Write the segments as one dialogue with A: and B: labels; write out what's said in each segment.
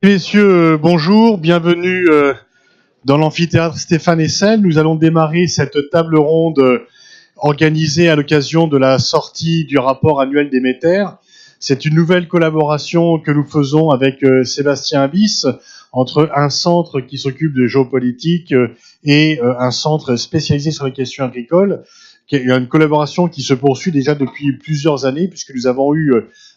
A: Messieurs, bonjour, bienvenue dans l'amphithéâtre Stéphane Hessel. Nous allons démarrer cette table ronde organisée à l'occasion de la sortie du rapport annuel Déméter. C'est une nouvelle collaboration que nous faisons avec Sébastien Abyss entre un centre qui s'occupe de géopolitique et un centre spécialisé sur les questions agricoles. Il y a une collaboration qui se poursuit déjà depuis plusieurs années, puisque nous avons eu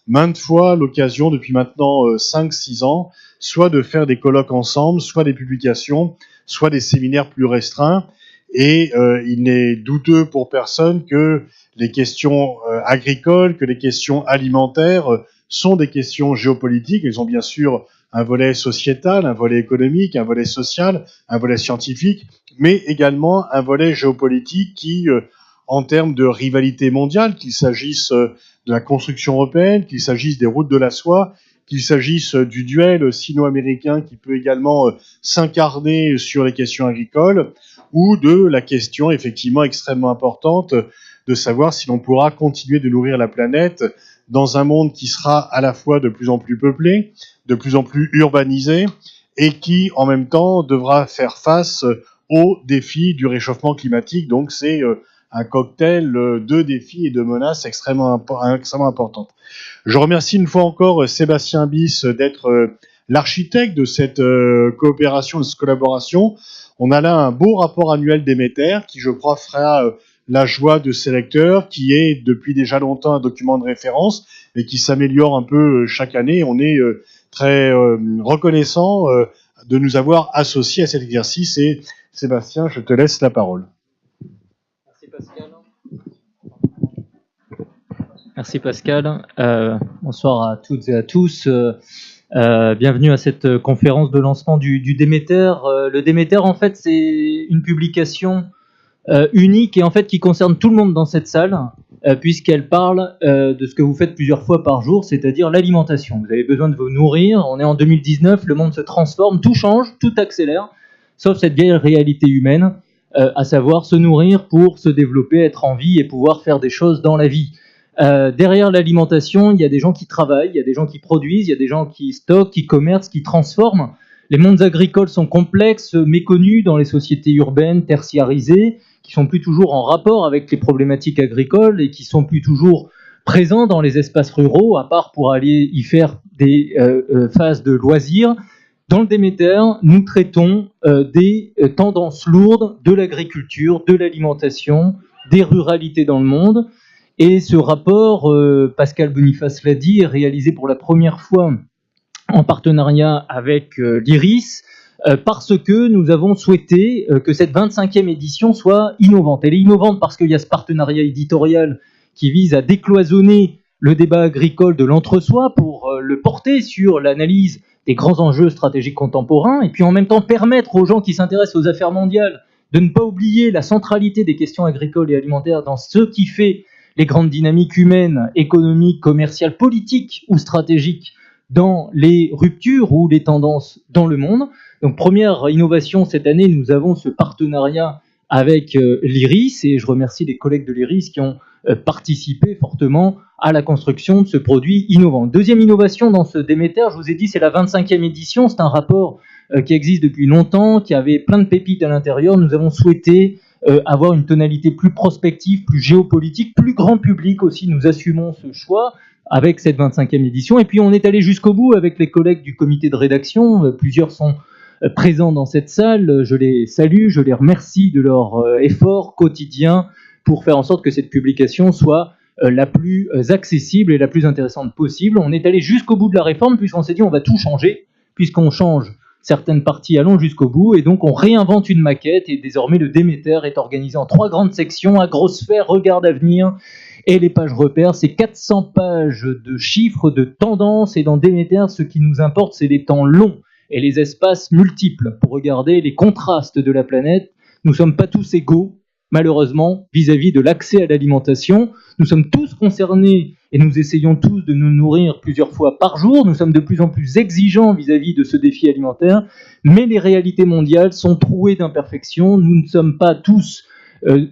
A: maintes fois l'occasion, depuis maintenant 5-6 ans, soit de faire des colloques ensemble, soit des publications, soit des séminaires plus restreints. Et il n'est douteux pour personne que les questions agricoles, que les questions alimentaires sont des questions géopolitiques. Elles ont bien sûr un volet sociétal, un volet économique, un volet social, un volet scientifique, mais également un volet géopolitique qui, en termes de rivalité mondiale, qu'il s'agisse de la construction européenne, qu'il s'agisse des routes de la soie, qu'il s'agisse du duel sino-américain qui peut également s'incarner sur les questions agricoles, ou de la question effectivement extrêmement importante de savoir si l'on pourra continuer de nourrir la planète dans un monde qui sera à la fois de plus en plus peuplé, de plus en plus urbanisé, et qui en même temps devra faire face aux défis du réchauffement climatique. Donc c'est un cocktail de défis et de menaces extrêmement importantes. Je remercie une fois encore Sébastien Abyss d'être l'architecte de cette coopération, de cette collaboration. On a là un beau rapport annuel Déméter qui, je crois, fera la joie de ses lecteurs, qui est depuis déjà longtemps un document de référence et qui s'améliore un peu chaque année. On est très reconnaissant de nous avoir associés à cet exercice. Et Sébastien, je te laisse la parole.
B: Merci Pascal. Bonsoir à toutes et à tous. Bienvenue à cette conférence de lancement du Déméter. Le Déméter, en fait, c'est une publication unique et en fait qui concerne tout le monde dans cette salle, puisqu'elle parle de ce que vous faites plusieurs fois par jour, c'est-à-dire l'alimentation. Vous avez besoin de vous nourrir. On est en 2019, le monde se transforme, tout change, tout accélère, sauf cette vieille réalité humaine, à savoir se nourrir pour se développer, être en vie et pouvoir faire des choses dans la vie. Derrière l'alimentation, il y a des gens qui travaillent, il y a des gens qui produisent, il y a des gens qui stockent, qui commercent, qui transforment. Les mondes agricoles sont complexes, méconnus dans les sociétés urbaines, tertiarisées, qui sont plus toujours en rapport avec les problématiques agricoles et qui sont plus toujours présents dans les espaces ruraux, à part pour aller y faire des phases de loisirs. Dans le Déméter, nous traitons des tendances lourdes de l'agriculture, de l'alimentation, des ruralités dans le monde. Et ce rapport, Pascal Boniface l'a dit, est réalisé pour la première fois en partenariat avec l'IRIS, parce que nous avons souhaité que cette 25e édition soit innovante. Elle est innovante parce qu'il y a ce partenariat éditorial qui vise à décloisonner le débat agricole de l'entre-soi pour le porter sur l'analyse des grands enjeux stratégiques contemporains, et puis en même temps permettre aux gens qui s'intéressent aux affaires mondiales de ne pas oublier la centralité des questions agricoles et alimentaires dans ce qui fait les grandes dynamiques humaines, économiques, commerciales, politiques ou stratégiques dans les ruptures ou les tendances dans le monde. Donc première innovation cette année, nous avons ce partenariat avec l'IRIS, et je remercie les collègues de l'IRIS qui ont participé fortement à la construction de ce produit innovant. Deuxième innovation dans ce Déméter, je vous ai dit, c'est la 25e édition, c'est un rapport qui existe depuis longtemps, qui avait plein de pépites à l'intérieur. Nous avons souhaité avoir une tonalité plus prospective, plus géopolitique, plus grand public aussi. Nous assumons ce choix avec cette 25e édition. Et puis on est allé jusqu'au bout avec les collègues du comité de rédaction. Plusieurs sont présents dans cette salle. Je les salue, je les remercie de leur effort quotidien pour faire en sorte que cette publication soit la plus accessible et la plus intéressante possible. On est allé jusqu'au bout de la réforme puisqu'on s'est dit on va tout changer, puisqu'on change certaines parties, allons jusqu'au bout, et donc on réinvente une maquette, et désormais le Déméter est organisé en 3 grandes sections: agrosphère, regard d'avenir et les pages repères. C'est 400 pages de chiffres, de tendances, et dans Déméter, ce qui nous importe, c'est les temps longs et les espaces multiples pour regarder les contrastes de la planète. Nous ne sommes pas tous égaux, malheureusement, vis-à-vis de l'accès à l'alimentation. Nous sommes tous concernés et nous essayons tous de nous nourrir plusieurs fois par jour. Nous sommes de plus en plus exigeants vis-à-vis de ce défi alimentaire, mais les réalités mondiales sont trouées d'imperfections. Nous ne sommes pas tous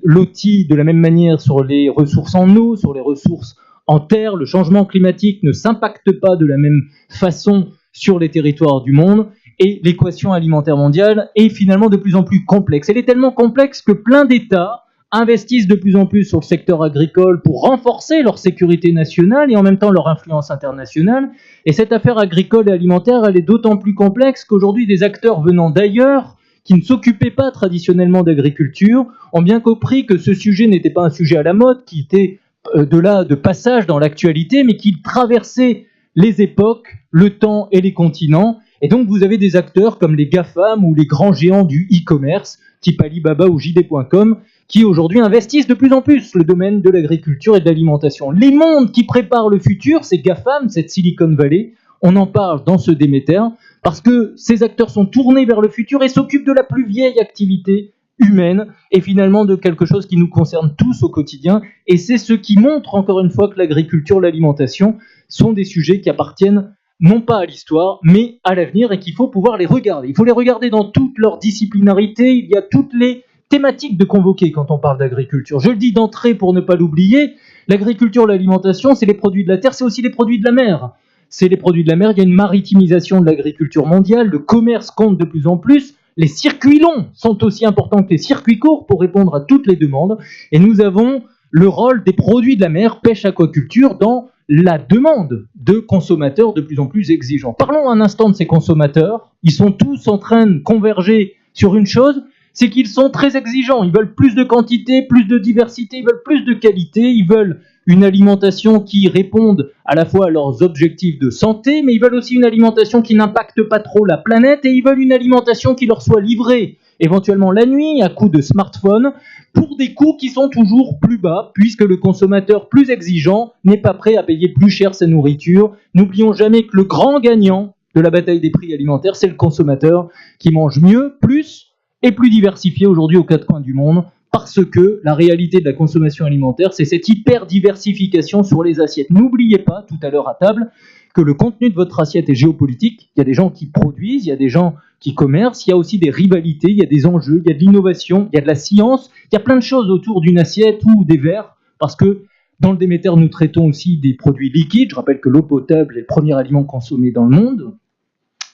B: lotis de la même manière sur les ressources en eau, sur les ressources en terre. Le changement climatique ne s'impacte pas de la même façon sur les territoires du monde, et l'équation alimentaire mondiale est finalement de plus en plus complexe. Elle est tellement complexe que plein d'États investissent de plus en plus sur le secteur agricole pour renforcer leur sécurité nationale et en même temps leur influence internationale. Et cette affaire agricole et alimentaire, elle est d'autant plus complexe qu'aujourd'hui des acteurs venant d'ailleurs, qui ne s'occupaient pas traditionnellement d'agriculture, ont bien compris que ce sujet n'était pas un sujet à la mode, qui était de passage dans l'actualité, mais qui traversait les époques, le temps et les continents. Et donc vous avez des acteurs comme les GAFAM ou les grands géants du e-commerce, type Alibaba ou JD.com, qui aujourd'hui investissent de plus en plus le domaine de l'agriculture et de l'alimentation. Les mondes qui préparent le futur, c'est GAFAM, cette Silicon Valley, on en parle dans ce Déméter, parce que ces acteurs sont tournés vers le futur et s'occupent de la plus vieille activité humaine, et finalement de quelque chose qui nous concerne tous au quotidien, et c'est ce qui montre encore une fois que l'agriculture, l'alimentation sont des sujets qui appartiennent non pas à l'histoire, mais à l'avenir, et qu'il faut pouvoir les regarder. Il faut les regarder dans toute leur disciplinarité, il y a toutes les thématiques de convoquer quand on parle d'agriculture. Je le dis d'entrée pour ne pas l'oublier, l'agriculture, l'alimentation, c'est les produits de la terre, c'est aussi les produits de la mer. C'est les produits de la mer, il y a une maritimisation de l'agriculture mondiale, le commerce compte de plus en plus, les circuits longs sont aussi importants que les circuits courts pour répondre à toutes les demandes, et nous avons le rôle des produits de la mer, pêche, aquaculture, dans la demande de consommateurs de plus en plus exigeants. Parlons un instant de ces consommateurs, ils sont tous en train de converger sur une chose, c'est qu'ils sont très exigeants, ils veulent plus de quantité, plus de diversité, ils veulent plus de qualité, ils veulent une alimentation qui réponde à la fois à leurs objectifs de santé, mais ils veulent aussi une alimentation qui n'impacte pas trop la planète, et ils veulent une alimentation qui leur soit livrée éventuellement la nuit à coût de smartphone, pour des coûts qui sont toujours plus bas, puisque le consommateur plus exigeant n'est pas prêt à payer plus cher sa nourriture. N'oublions jamais que le grand gagnant de la bataille des prix alimentaires, c'est le consommateur qui mange mieux, plus et plus diversifié aujourd'hui aux quatre coins du monde, parce que la réalité de la consommation alimentaire, c'est cette hyper-diversification sur les assiettes. N'oubliez pas, tout à l'heure à table, que le contenu de votre assiette est géopolitique. Il y a des gens qui produisent, il y a des gens qui commercent, il y a aussi des rivalités, il y a des enjeux, il y a de l'innovation, il y a de la science, il y a plein de choses autour d'une assiette ou des verres, parce que dans le Déméter, nous traitons aussi des produits liquides. Je rappelle que l'eau potable est le premier aliment consommé dans le monde,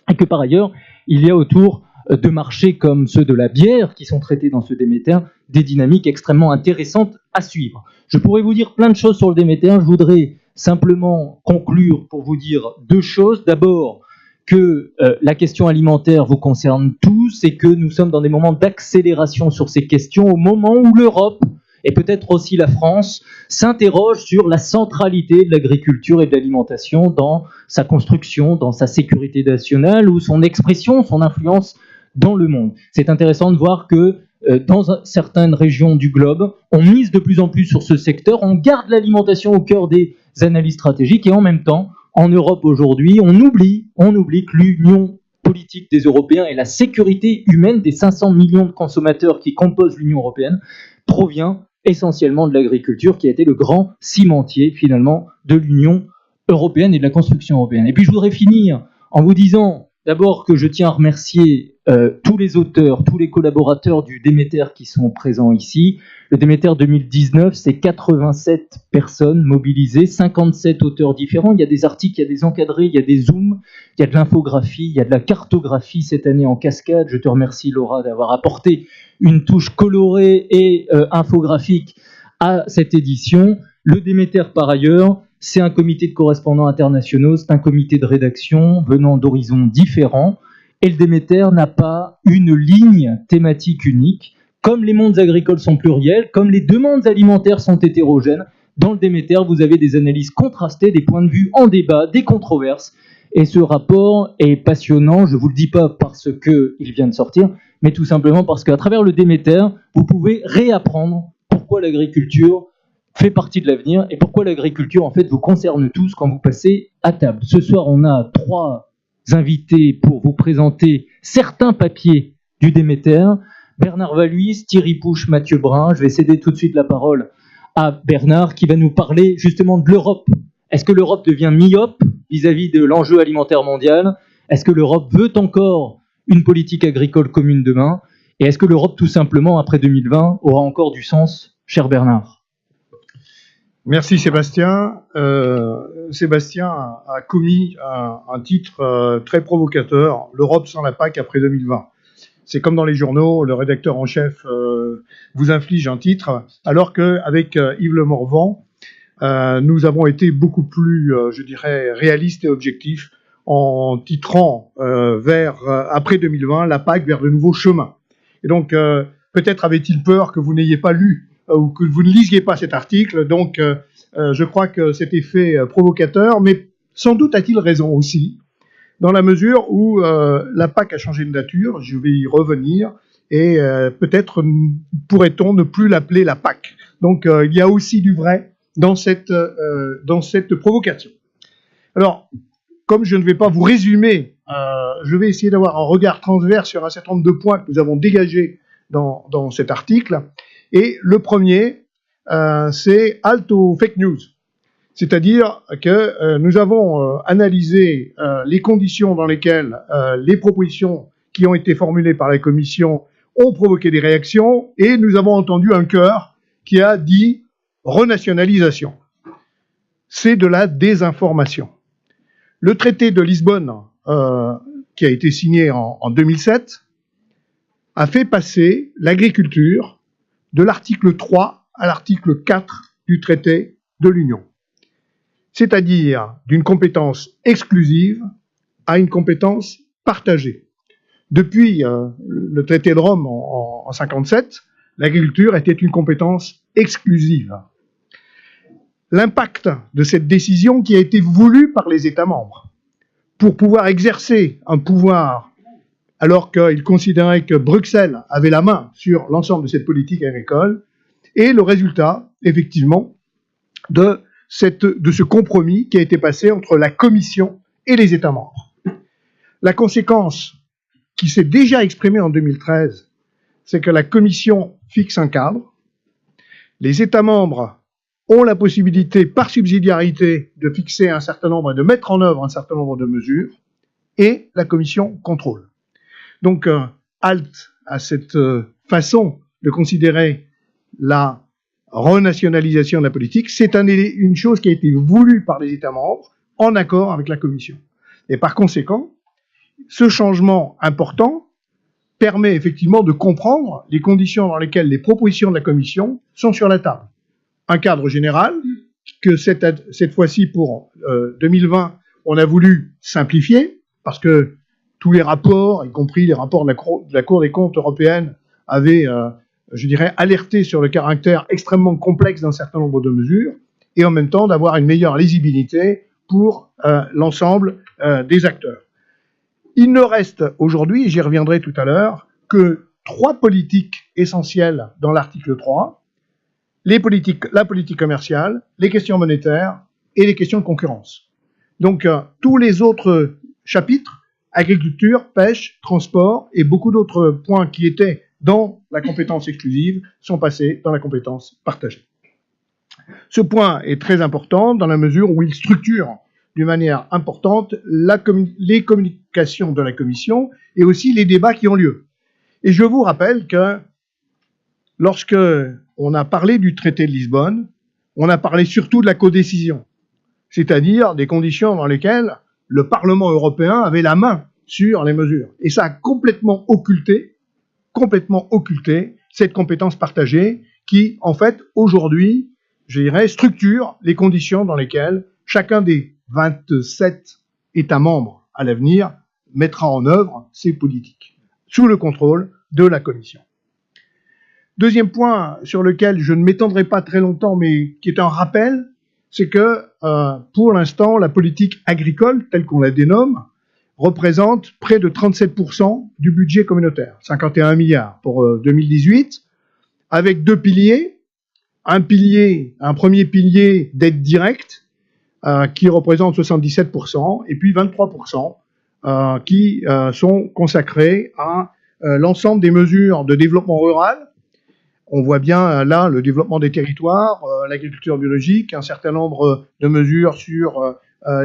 B: et que par ailleurs, il y a autour de marchés comme ceux de la bière, qui sont traités dans ce Déméter, des dynamiques extrêmement intéressantes à suivre. Je pourrais vous dire plein de choses sur le Déméter, je voudrais simplement conclure pour vous dire deux choses. D'abord, que la question alimentaire vous concerne tous et que nous sommes dans des moments d'accélération sur ces questions au moment où l'Europe, et peut-être aussi la France, s'interroge sur la centralité de l'agriculture et de l'alimentation dans sa construction, dans sa sécurité nationale ou son expression, son influence dans le monde. C'est intéressant de voir que dans certaines régions du globe, on mise de plus en plus sur ce secteur, on garde l'alimentation au cœur des analyses stratégiques et en même temps, en Europe aujourd'hui, on oublie que l'union politique des Européens et la sécurité humaine des 500 millions de consommateurs qui composent l'Union européenne provient essentiellement de l'agriculture qui a été le grand cimentier finalement de l'Union européenne et de la construction européenne. Et puis je voudrais finir en vous disant d'abord que je tiens à remercier tous les auteurs, tous les collaborateurs du Déméter qui sont présents ici. Le Déméter 2019, c'est 87 personnes mobilisées, 57 auteurs différents. Il y a des articles, il y a des encadrés, il y a des zooms, il y a de l'infographie, il y a de la cartographie cette année en cascade. Je te remercie Laura d'avoir apporté une touche colorée et infographique à cette édition. Le Déméter par ailleurs, c'est un comité de correspondants internationaux, c'est un comité de rédaction venant d'horizons différents. Et le Déméter n'a pas une ligne thématique unique. Comme les mondes agricoles sont pluriels, comme les demandes alimentaires sont hétérogènes, dans le Déméter, vous avez des analyses contrastées, des points de vue en débat, des controverses. Et ce rapport est passionnant, je ne vous le dis pas parce qu'il vient de sortir, mais tout simplement parce qu'à travers le Déméter, vous pouvez réapprendre pourquoi l'agriculture fait partie de l'avenir et pourquoi l'agriculture, en fait, vous concerne tous quand vous passez à table. Ce soir, on a 3 invités pour vous présenter certains papiers du Déméter. Bernard Valuis, Thierry Pouche, Mathieu Brun. Je vais céder tout de suite la parole à Bernard qui va nous parler justement de l'Europe. Est-ce que l'Europe devient myope vis-à-vis de l'enjeu alimentaire mondial? Est-ce que l'Europe veut encore une politique agricole commune demain? Et est-ce que l'Europe, tout simplement, après 2020, aura encore du sens, cher Bernard?
C: Merci Sébastien. Sébastien a commis un titre très provocateur, l'Europe sans la PAC après 2020. C'est comme dans les journaux, le rédacteur en chef vous inflige un titre, alors qu'avec Yves Le Morvan, nous avons été beaucoup plus, je dirais, réalistes et objectifs en titrant après 2020 la PAC vers de nouveaux chemins. Et donc, peut-être avait-il peur que vous n'ayez pas lu ou que vous ne lisiez pas cet article. Donc, je crois que cet effet provocateur, mais sans doute a-t-il raison aussi, dans la mesure où la PAC a changé de nature, je vais y revenir, et peut-être pourrait-on ne plus l'appeler la PAC. Donc, il y a aussi du vrai dans cette provocation. Alors, comme je ne vais pas vous résumer, je vais essayer d'avoir un regard transverse sur un certain nombre de points que nous avons dégagés dans cet article. Et le premier, c'est halt aux fake news. C'est-à-dire que nous avons analysé les conditions dans lesquelles les propositions qui ont été formulées par la Commission ont provoqué des réactions, et nous avons entendu un chœur qui a dit renationalisation. C'est de la désinformation. Le traité de Lisbonne, qui a été signé en 2007, a fait passer l'agriculture de l'article 3 à l'article 4 du traité de l'Union. C'est-à-dire d'une compétence exclusive à une compétence partagée. Depuis le traité de Rome en 1957, l'agriculture était une compétence exclusive. L'impact de cette décision qui a été voulue par les États membres pour pouvoir exercer un pouvoir alors qu'ils considéraient que Bruxelles avait la main sur l'ensemble de cette politique agricole, et le résultat, effectivement, de ce compromis qui a été passé entre la Commission et les États membres. La conséquence qui s'est déjà exprimée en 2013, c'est que la Commission fixe un cadre, les États membres ont la possibilité, par subsidiarité, de fixer un certain nombre et de mettre en œuvre un certain nombre de mesures, et la Commission contrôle. Donc, halte à cette façon de considérer la renationalisation de la politique, c'est une chose qui a été voulue par les États membres en accord avec la Commission. Et par conséquent, ce changement important permet effectivement de comprendre les conditions dans lesquelles les propositions de la Commission sont sur la table. Un cadre général que cette fois-ci pour 2020, on a voulu simplifier parce que tous les rapports, y compris les rapports de la Cour des comptes européenne, avaient, je dirais, alerté sur le caractère extrêmement complexe d'un certain nombre de mesures, et en même temps d'avoir une meilleure lisibilité pour l'ensemble des acteurs. Il ne reste aujourd'hui, et j'y reviendrai tout à l'heure, que 3 politiques essentielles dans l'article 3, la politique commerciale, les questions monétaires et les questions de concurrence. Donc, tous les autres chapitres, agriculture, pêche, transport et beaucoup d'autres points qui étaient dans la compétence exclusive sont passés dans la compétence partagée. Ce point est très important dans la mesure où il structure d'une manière importante les communications de la Commission et aussi les débats qui ont lieu. Et je vous rappelle que lorsque on a parlé du traité de Lisbonne, on a parlé surtout de la codécision, c'est-à-dire des conditions dans lesquelles le Parlement européen avait la main sur les mesures. Et ça a complètement occulté cette compétence partagée qui, en fait, aujourd'hui, je dirais, structure les conditions dans lesquelles chacun des 27 États membres à l'avenir mettra en œuvre ces politiques, sous le contrôle de la Commission. Deuxième point sur lequel je ne m'étendrai pas très longtemps, mais qui est un rappel, c'est que, pour l'instant, la politique agricole, telle qu'on la dénomme, représente près de 37% du budget communautaire, 51 milliards pour 2018, avec 2 piliers. Un premier pilier d'aide directe, qui représente 77%, et puis 23% qui sont consacrés à l'ensemble des mesures de développement rural. On voit bien là le développement des territoires, l'agriculture biologique, un certain nombre de mesures sur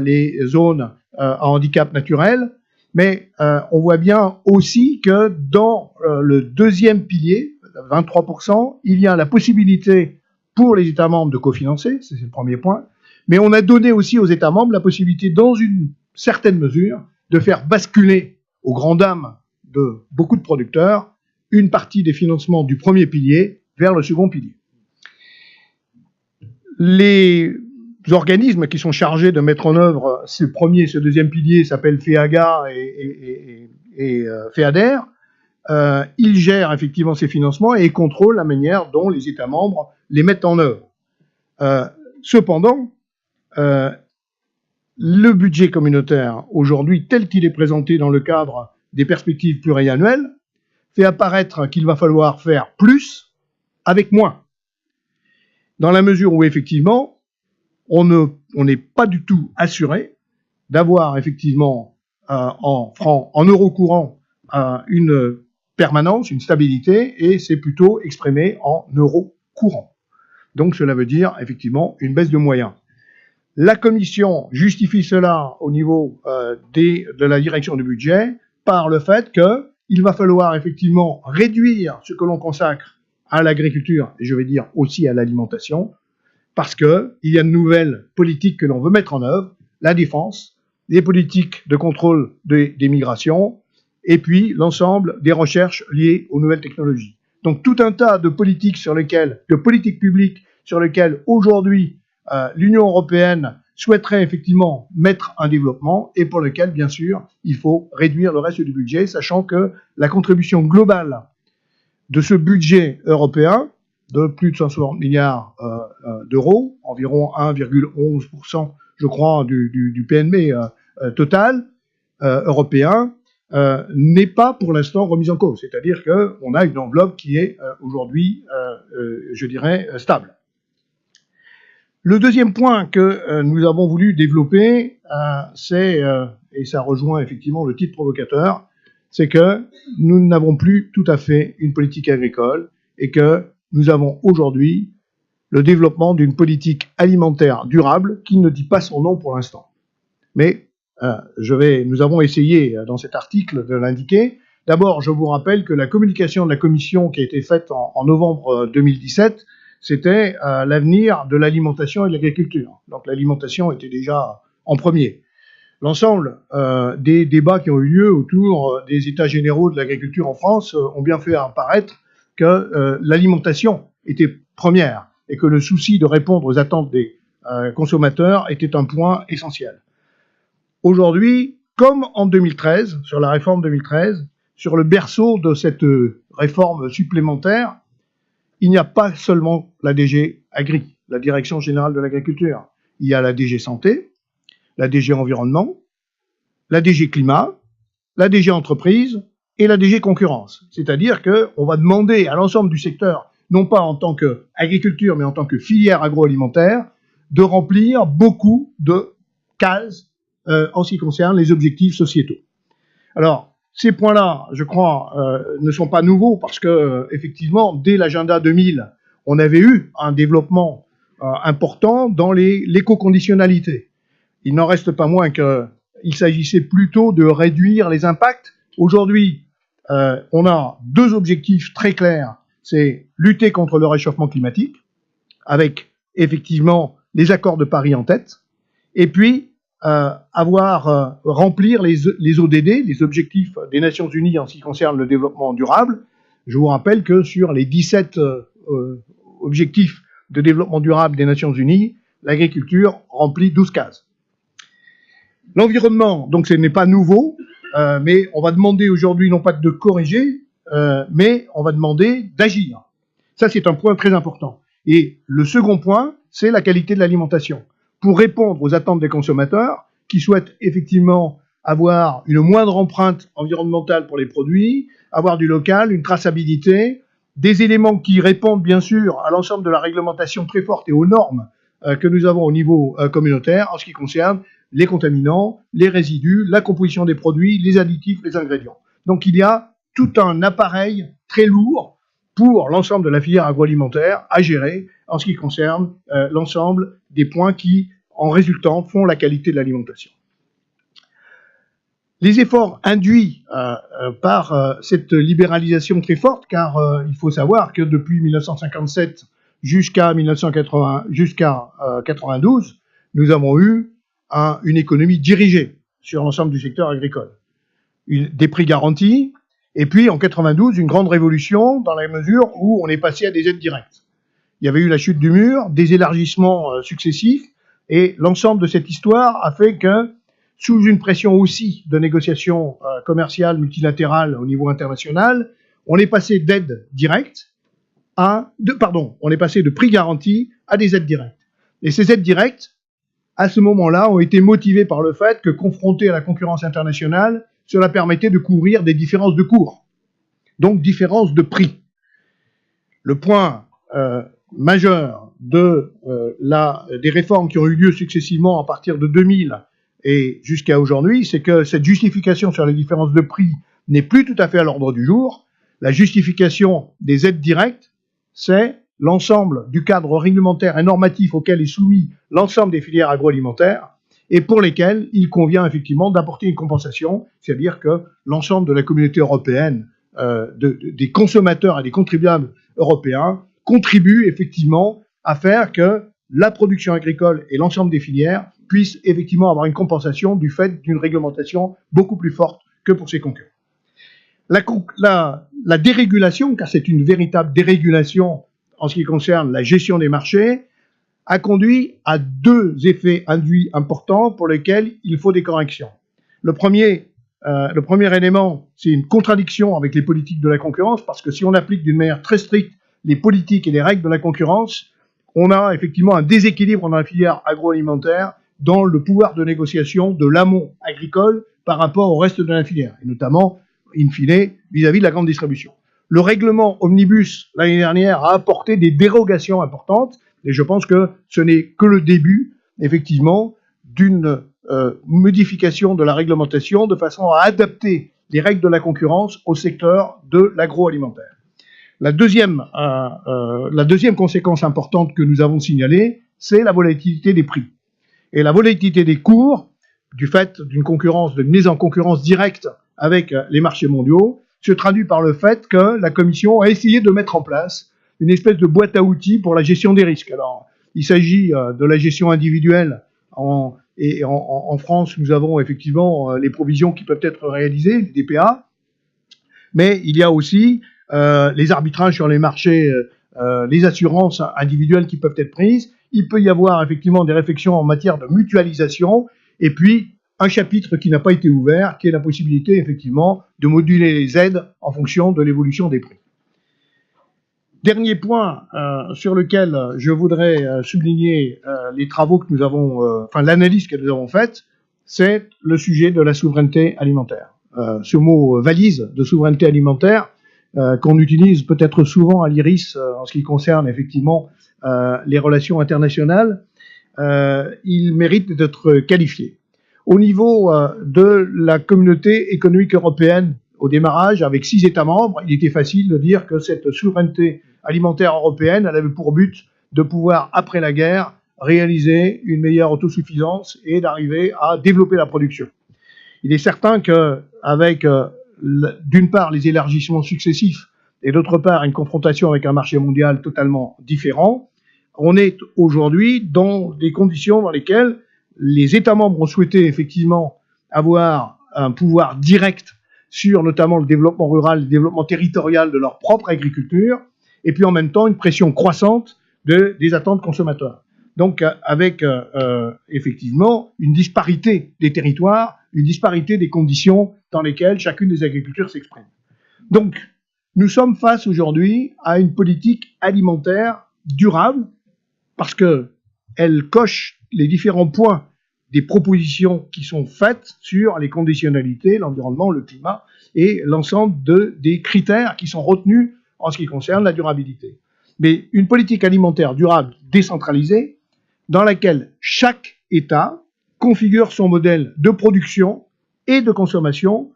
C: les zones à handicap naturel, mais on voit bien aussi que dans le deuxième pilier, 23%, il y a la possibilité pour les États membres de cofinancer, c'est le premier point, Mais on a donné aussi aux États membres la possibilité, dans une certaine mesure, de faire basculer aux grandes dames de beaucoup de producteurs une partie des financements du premier pilier vers le second pilier. Les organismes qui sont chargés de mettre en œuvre ce premier et ce deuxième pilier s'appellent FEAGA et FEADER. Ils gèrent effectivement ces financements et contrôlent la manière dont les États membres les mettent en œuvre. Cependant, le budget communautaire, aujourd'hui, tel qu'il est présenté dans le cadre des perspectives pluriannuelles, fait apparaître qu'il va falloir faire plus avec moins. Dans la mesure où, effectivement, on n'est pas du tout assuré d'avoir, effectivement, en euros courants, une permanence, une stabilité, et c'est plutôt exprimé en euros courants. Donc, cela veut dire, effectivement, une baisse de moyens. La Commission justifie cela au niveau de la direction du budget par le fait qu'il va falloir effectivement réduire ce que l'on consacre à l'agriculture, et je vais dire aussi à l'alimentation, parce qu'il y a de nouvelles politiques que l'on veut mettre en œuvre, la défense, les politiques de contrôle des migrations, et puis l'ensemble des recherches liées aux nouvelles technologies. Donc tout un tas de politiques de politiques publiques sur lesquelles aujourd'hui l'Union européenne souhaiterait effectivement mettre un développement et pour lequel, bien sûr, il faut réduire le reste du budget, sachant que la contribution globale de ce budget européen, de plus de 160 milliards d'euros, environ 1,11%, je crois, du PNB total européen, n'est pas pour l'instant remise en cause. C'est-à-dire qu'on a une enveloppe qui est aujourd'hui, je dirais, stable. Le deuxième point que nous avons voulu développer, c'est, et ça rejoint effectivement le titre provocateur, c'est que nous n'avons plus tout à fait une politique agricole et que nous avons aujourd'hui le développement d'une politique alimentaire durable qui ne dit pas son nom pour l'instant. Mais nous avons essayé dans cet article de l'indiquer. D'abord, je vous rappelle que la communication de la Commission qui a été faite en novembre 2017, c'était l'avenir de l'alimentation et de l'agriculture. Donc l'alimentation était déjà en premier. L'ensemble des débats qui ont eu lieu autour des états généraux de l'agriculture en France ont bien fait apparaître que l'alimentation était première et que le souci de répondre aux attentes des consommateurs était un point essentiel. Aujourd'hui, comme en 2013, sur la réforme 2013, sur le berceau de cette réforme supplémentaire, il n'y a pas seulement la DG Agri, la Direction Générale de l'Agriculture. Il y a la DG Santé, la DG Environnement, la DG Climat, la DG Entreprise et la DG Concurrence. C'est-à-dire qu'on va demander à l'ensemble du secteur, non pas en tant qu'agriculture, mais en tant que filière agroalimentaire, de remplir beaucoup de cases en ce qui concerne les objectifs sociétaux. Alors, ces points-là, je crois, ne sont pas nouveaux parce que, effectivement, dès l'agenda 2000, on avait eu un développement important dans l'éco-conditionnalité. Il n'en reste pas moins qu'il s'agissait plutôt de réduire les impacts. Aujourd'hui, on a deux objectifs très clairs. C'est lutter contre le réchauffement climatique, avec effectivement les accords de Paris en tête, et puis remplir les ODD, les objectifs des Nations Unies en ce qui concerne le développement durable. Je vous rappelle que sur les 17 objectifs de développement durable des Nations Unies, l'agriculture remplit 12 cases. L'environnement, donc ce n'est pas nouveau, mais on va demander aujourd'hui non pas de corriger, mais on va demander d'agir. Ça, c'est un point très important. Et le second point, c'est la qualité de l'alimentation. Pour répondre aux attentes des consommateurs qui souhaitent effectivement avoir une moindre empreinte environnementale pour les produits, avoir du local, une traçabilité, des éléments qui répondent bien sûr à l'ensemble de la réglementation très forte et aux normes que nous avons au niveau communautaire en ce qui concerne les contaminants, les résidus, la composition des produits, les additifs, les ingrédients. Donc il y a tout un appareil très lourd pour l'ensemble de la filière agroalimentaire à gérer en ce qui concerne l'ensemble des points qui, en résultant, font la qualité de l'alimentation. Les efforts induits par cette libéralisation très forte, car il faut savoir que depuis 1957 jusqu'à 92, nous avons eu une économie dirigée sur l'ensemble du secteur agricole. Des prix garantis, et puis en 92, une grande révolution dans la mesure où on est passé à des aides directes. Il y avait eu la chute du mur, des élargissements successifs, et l'ensemble de cette histoire a fait que, sous une pression aussi de négociations commerciales multilatérales au niveau international, on est passé d'aides directes on est passé de prix garantis à des aides directes. Et ces aides directes, à ce moment-là, ont été motivées par le fait que, confrontés à la concurrence internationale, cela permettait de couvrir des différences de cours, donc différences de prix. Le point majeur des réformes qui ont eu lieu successivement à partir de 2000 et jusqu'à aujourd'hui, c'est que cette justification sur les différences de prix n'est plus tout à fait à l'ordre du jour. La justification des aides directes, c'est l'ensemble du cadre réglementaire et normatif auquel est soumis l'ensemble des filières agroalimentaires et pour lesquelles il convient effectivement d'apporter une compensation, c'est-à-dire que l'ensemble de la communauté européenne, des consommateurs et des contribuables européens, contribuent effectivement à faire que la production agricole et l'ensemble des filières puissent effectivement avoir une compensation du fait d'une réglementation beaucoup plus forte que pour ses concurrents. La dérégulation, car c'est une véritable dérégulation en ce qui concerne la gestion des marchés, a conduit à deux effets induits importants pour lesquels il faut des corrections. Le premier élément, c'est une contradiction avec les politiques de la concurrence, parce que si on applique d'une manière très stricte les politiques et les règles de la concurrence, on a effectivement un déséquilibre dans la filière agroalimentaire dans le pouvoir de négociation de l'amont agricole par rapport au reste de la filière, et notamment, in fine, vis-à-vis de la grande distribution. Le règlement Omnibus, l'année dernière, a apporté des dérogations importantes, et je pense que ce n'est que le début, effectivement, d'une modification de la réglementation de façon à adapter les règles de la concurrence au secteur de l'agroalimentaire. La deuxième conséquence importante que nous avons signalée, c'est la volatilité des prix. Et la volatilité des cours, du fait d'une mise en concurrence directe avec les marchés mondiaux, se traduit par le fait que la Commission a essayé de mettre en place une espèce de boîte à outils pour la gestion des risques. Alors, il s'agit de la gestion individuelle. En France, nous avons effectivement les provisions qui peuvent être réalisées, les DPA, mais il y a aussi les arbitrages sur les marchés, les assurances individuelles qui peuvent être prises. Il peut y avoir effectivement des réflexions en matière de mutualisation, et puis un chapitre qui n'a pas été ouvert, qui est la possibilité effectivement de moduler les aides en fonction de l'évolution des prix. Dernier point sur lequel je voudrais souligner les travaux que nous avons, l'analyse que nous avons faite, c'est le sujet de la souveraineté alimentaire. Ce mot valise de souveraineté alimentaire qu'on utilise peut-être souvent à l'IRIS en ce qui concerne effectivement les relations internationales, il mérite d'être qualifié. Au niveau de la communauté économique européenne, au démarrage, avec 6 États membres, il était facile de dire que cette souveraineté alimentaire européenne, elle avait pour but de pouvoir, après la guerre, réaliser une meilleure autosuffisance et d'arriver à développer la production. Il est certain qu'avec, d'une part, les élargissements successifs et d'autre part, une confrontation avec un marché mondial totalement différent, on est aujourd'hui dans des conditions dans lesquelles les États membres ont souhaité effectivement avoir un pouvoir direct sur notamment le développement rural, le développement territorial de leur propre agriculture, et puis en même temps une pression croissante des attentes consommateurs. Donc avec effectivement une disparité des territoires, une disparité des conditions dans lesquelles chacune des agricultures s'exprime. Donc nous sommes face aujourd'hui à une politique alimentaire durable parce qu'elle coche les différents points des propositions qui sont faites sur les conditionnalités, l'environnement, le climat et l'ensemble des critères qui sont retenus en ce qui concerne la durabilité. Mais une politique alimentaire durable décentralisée dans laquelle chaque État configure son modèle de production et de consommation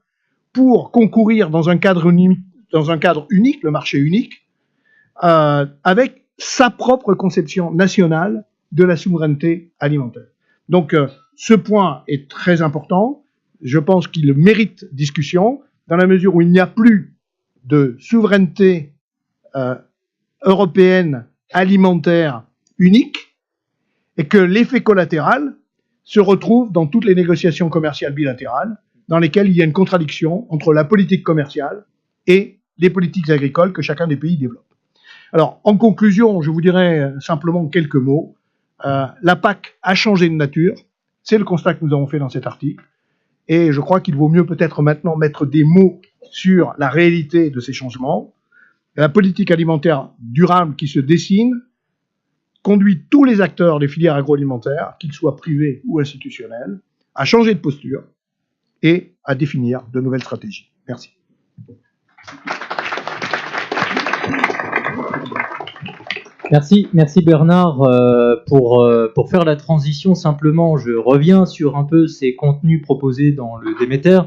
C: pour concourir dans un cadre unique, le marché unique, avec sa propre conception nationale de la souveraineté alimentaire. Donc, ce point est très important. Je pense qu'il mérite discussion dans la mesure où il n'y a plus de souveraineté européenne alimentaire unique et que l'effet collatéral se retrouve dans toutes les négociations commerciales bilatérales, dans lesquelles il y a une contradiction entre la politique commerciale et les politiques agricoles que chacun des pays développe. Alors, en conclusion, je vous dirais simplement quelques mots. La PAC a changé de nature, c'est le constat que nous avons fait dans cet article, et je crois qu'il vaut mieux peut-être maintenant mettre des mots sur la réalité de ces changements. La politique alimentaire durable qui se dessine conduit tous les acteurs des filières agroalimentaires, qu'ils soient privés ou institutionnels, à changer de posture et à définir de nouvelles stratégies. Merci.
B: Merci Bernard. Pour faire la transition, simplement, je reviens sur un peu ces contenus proposés dans le Déméter.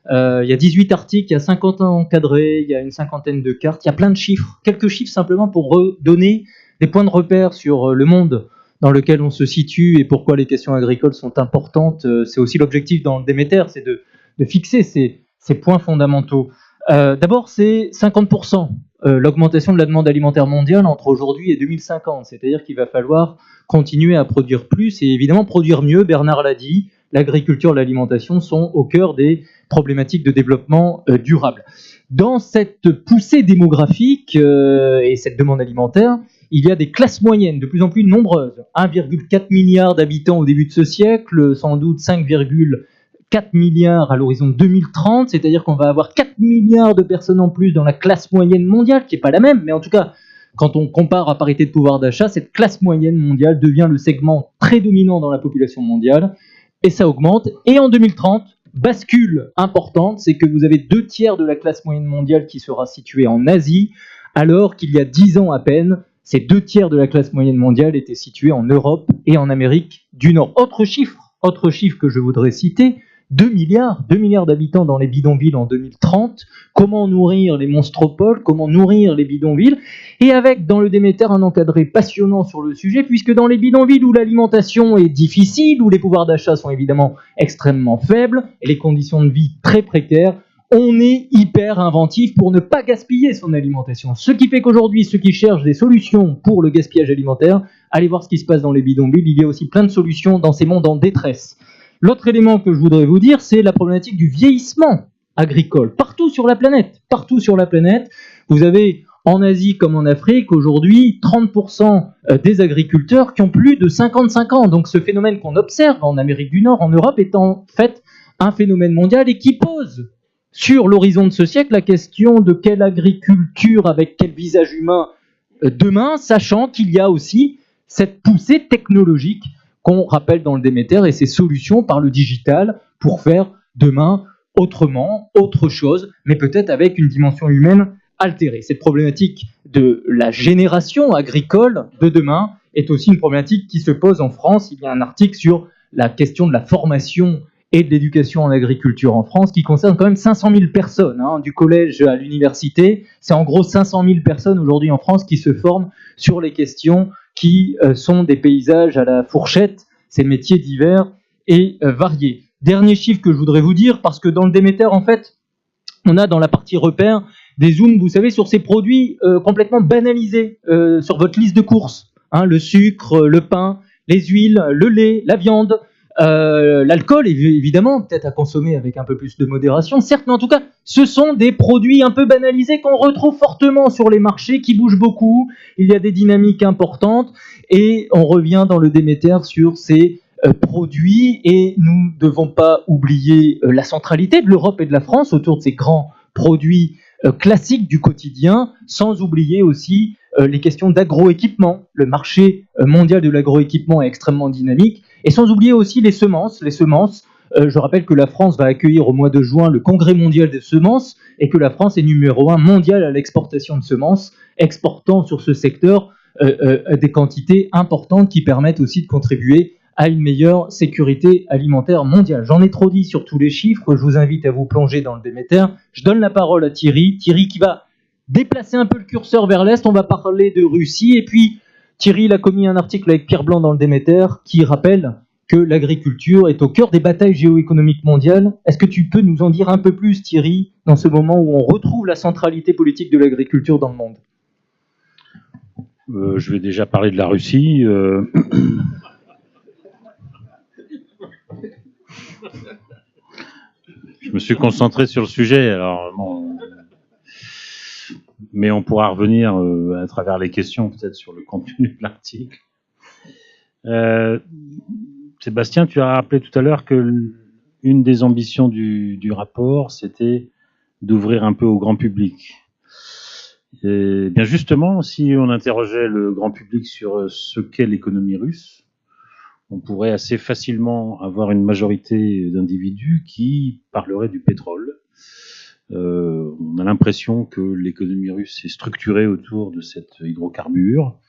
B: Il y a 18 articles, il y a 50 encadrés, il y a une cinquantaine de cartes, il y a plein de chiffres. Quelques chiffres simplement pour donner des points de repère sur le monde dans lequel on se situe et pourquoi les questions agricoles sont importantes. C'est aussi l'objectif dans le Déméter, c'est de fixer ces points fondamentaux. D'abord, c'est 50%. L'augmentation de la demande alimentaire mondiale entre aujourd'hui et 2050, c'est-à-dire qu'il va falloir continuer à produire plus et évidemment produire mieux. Bernard l'a dit, l'agriculture et l'alimentation sont au cœur des problématiques de développement durable. Dans cette poussée démographique et cette demande alimentaire, il y a des classes moyennes de plus en plus nombreuses. 1,4 milliard d'habitants au début de ce siècle, sans doute 5,4 milliards à l'horizon 2030, c'est-à-dire qu'on va avoir 4 milliards de personnes en plus dans la classe moyenne mondiale, qui n'est pas la même, mais en tout cas, quand on compare à parité de pouvoir d'achat, cette classe moyenne mondiale devient le segment très dominant dans la population mondiale, et ça augmente. Et en 2030, bascule importante, c'est que vous avez 2 tiers de la classe moyenne mondiale qui sera située en Asie, alors qu'il y a 10 ans à peine, ces 2 tiers de la classe moyenne mondiale étaient situés en Europe et en Amérique du Nord. Autre chiffre que je voudrais citer, 2 milliards d'habitants dans les bidonvilles en 2030. Comment nourrir les monstropoles, comment nourrir les bidonvilles? Et avec, dans le Déméter, un encadré passionnant sur le sujet, puisque dans les bidonvilles où l'alimentation est difficile, où les pouvoirs d'achat sont évidemment extrêmement faibles, et les conditions de vie très précaires, on est hyper inventif pour ne pas gaspiller son alimentation. Ce qui fait qu'aujourd'hui, ceux qui cherchent des solutions pour le gaspillage alimentaire, allez voir ce qui se passe dans les bidonvilles, il y a aussi plein de solutions dans ces mondes en détresse. L'autre élément que je voudrais vous dire, c'est la problématique du vieillissement agricole. Partout sur la planète, vous avez en Asie comme en Afrique aujourd'hui 30% des agriculteurs qui ont plus de 55 ans. Donc ce phénomène qu'on observe en Amérique du Nord, en Europe, est en fait un phénomène mondial et qui pose sur l'horizon de ce siècle la question de quelle agriculture avec quel visage humain demain, sachant qu'il y a aussi cette poussée technologique qu'on rappelle dans le Déméter et ces solutions par le digital pour faire demain autrement, autre chose, mais peut-être avec une dimension humaine altérée. Cette problématique de la génération agricole de demain est aussi une problématique qui se pose en France. Il y a un article sur la question de la formation et de l'éducation en agriculture en France qui concerne quand même 500 000 personnes, du collège à l'université. C'est en gros 500 000 personnes aujourd'hui en France qui se forment sur les questions qui sont des paysages à la fourchette, ces métiers divers et variés. Dernier chiffre que je voudrais vous dire, parce que dans le Déméter, en fait, on a dans la partie repères des zooms, vous savez, sur ces produits complètement banalisés sur votre liste de courses. Le sucre, le pain, les huiles, le lait, la viande, l'alcool, évidemment, peut-être à consommer avec un peu plus de modération, certes, mais en tout cas, ce sont des produits un peu banalisés qu'on retrouve fortement sur les marchés, qui bougent beaucoup, il y a des dynamiques importantes, et on revient dans le Déméter sur ces produits, et nous ne devons pas oublier la centralité de l'Europe et de la France autour de ces grands produits classiques du quotidien, sans oublier aussi les questions d'agroéquipement. Le marché mondial de l'agroéquipement est extrêmement dynamique, et sans oublier aussi les semences. Je rappelle que la France va accueillir au mois de juin le congrès mondial des semences, et que la France est numéro 1 mondial à l'exportation de semences, exportant sur ce secteur des quantités importantes qui permettent aussi de contribuer à une meilleure sécurité alimentaire mondiale. J'en ai trop dit sur tous les chiffres, je vous invite à vous plonger dans le Déméter. Je donne la parole à Thierry qui va déplacer un peu le curseur vers l'Est, on va parler de Russie, et puis Thierry il a commis un article avec Pierre Blanc dans le Déméter qui rappelle que l'agriculture est au cœur des batailles géoéconomiques mondiales. Est-ce que tu peux nous en dire un peu plus, Thierry, dans ce moment où on retrouve la centralité politique de l'agriculture dans le monde?
D: Je vais déjà parler de la Russie. Je me suis concentré sur le sujet, alors bon, mais on pourra revenir à travers les questions peut-être sur le contenu de l'article. Sébastien, tu as rappelé tout à l'heure que une des ambitions du rapport, c'était d'ouvrir un peu au grand public. Et bien justement, si on interrogeait le grand public sur ce qu'est l'économie russe, on pourrait assez facilement avoir une majorité d'individus qui parleraient du pétrole. On a l'impression que l'économie russe est structurée autour de cet hydrocarbure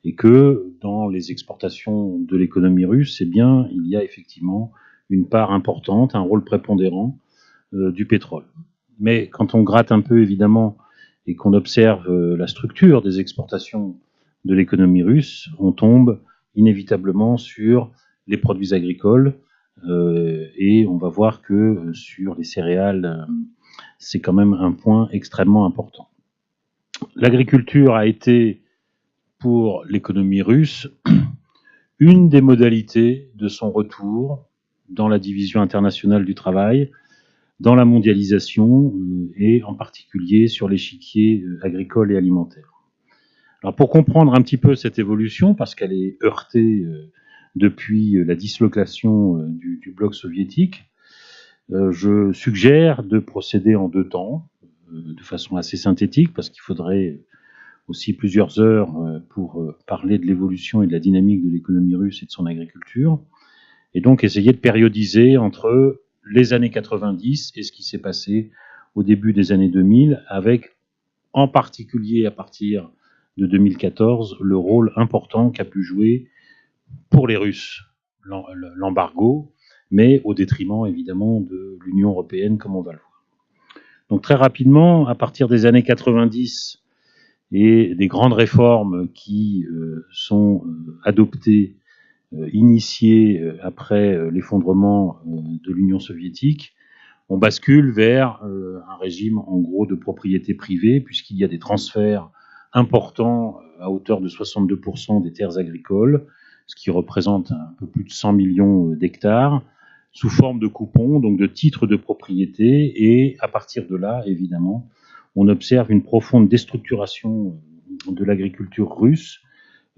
D: et que dans les exportations de l'économie russe, eh bien, il y a effectivement une part importante, un rôle prépondérant du pétrole. Mais quand on gratte un peu, évidemment, et qu'on observe la structure des exportations de l'économie russe, on tombe inévitablement sur les produits agricoles et on va voir que sur les céréales, c'est quand même un point extrêmement important. L'agriculture a été, pour l'économie russe, une des modalités de son retour dans la division internationale du travail, dans la mondialisation et en particulier sur l'échiquier agricole et alimentaire. Alors pour comprendre un petit peu cette évolution, parce qu'elle est heurtée depuis la dislocation du bloc soviétique, je suggère de procéder en 2 temps, de façon assez synthétique, parce qu'il faudrait aussi plusieurs heures pour parler de l'évolution et de la dynamique de l'économie russe et de son agriculture, et donc essayer de périodiser entre les années 90 et ce qui s'est passé au début des années 2000, avec en particulier à partir de 2014 le rôle important qu'a pu jouer pour les Russes l'embargo, mais au détriment évidemment de l'Union européenne, comme on va le voir. Donc très rapidement, à partir des années 90 et des grandes réformes qui sont adoptées, initiées après l'effondrement de l'Union soviétique, on bascule vers un régime en gros de propriété privée, puisqu'il y a des transferts importants à hauteur de 62% des terres agricoles, ce qui représente un peu plus de 100 millions d'hectares, sous forme de coupons, donc de titres de propriété, et à partir de là, évidemment, on observe une profonde déstructuration de l'agriculture russe,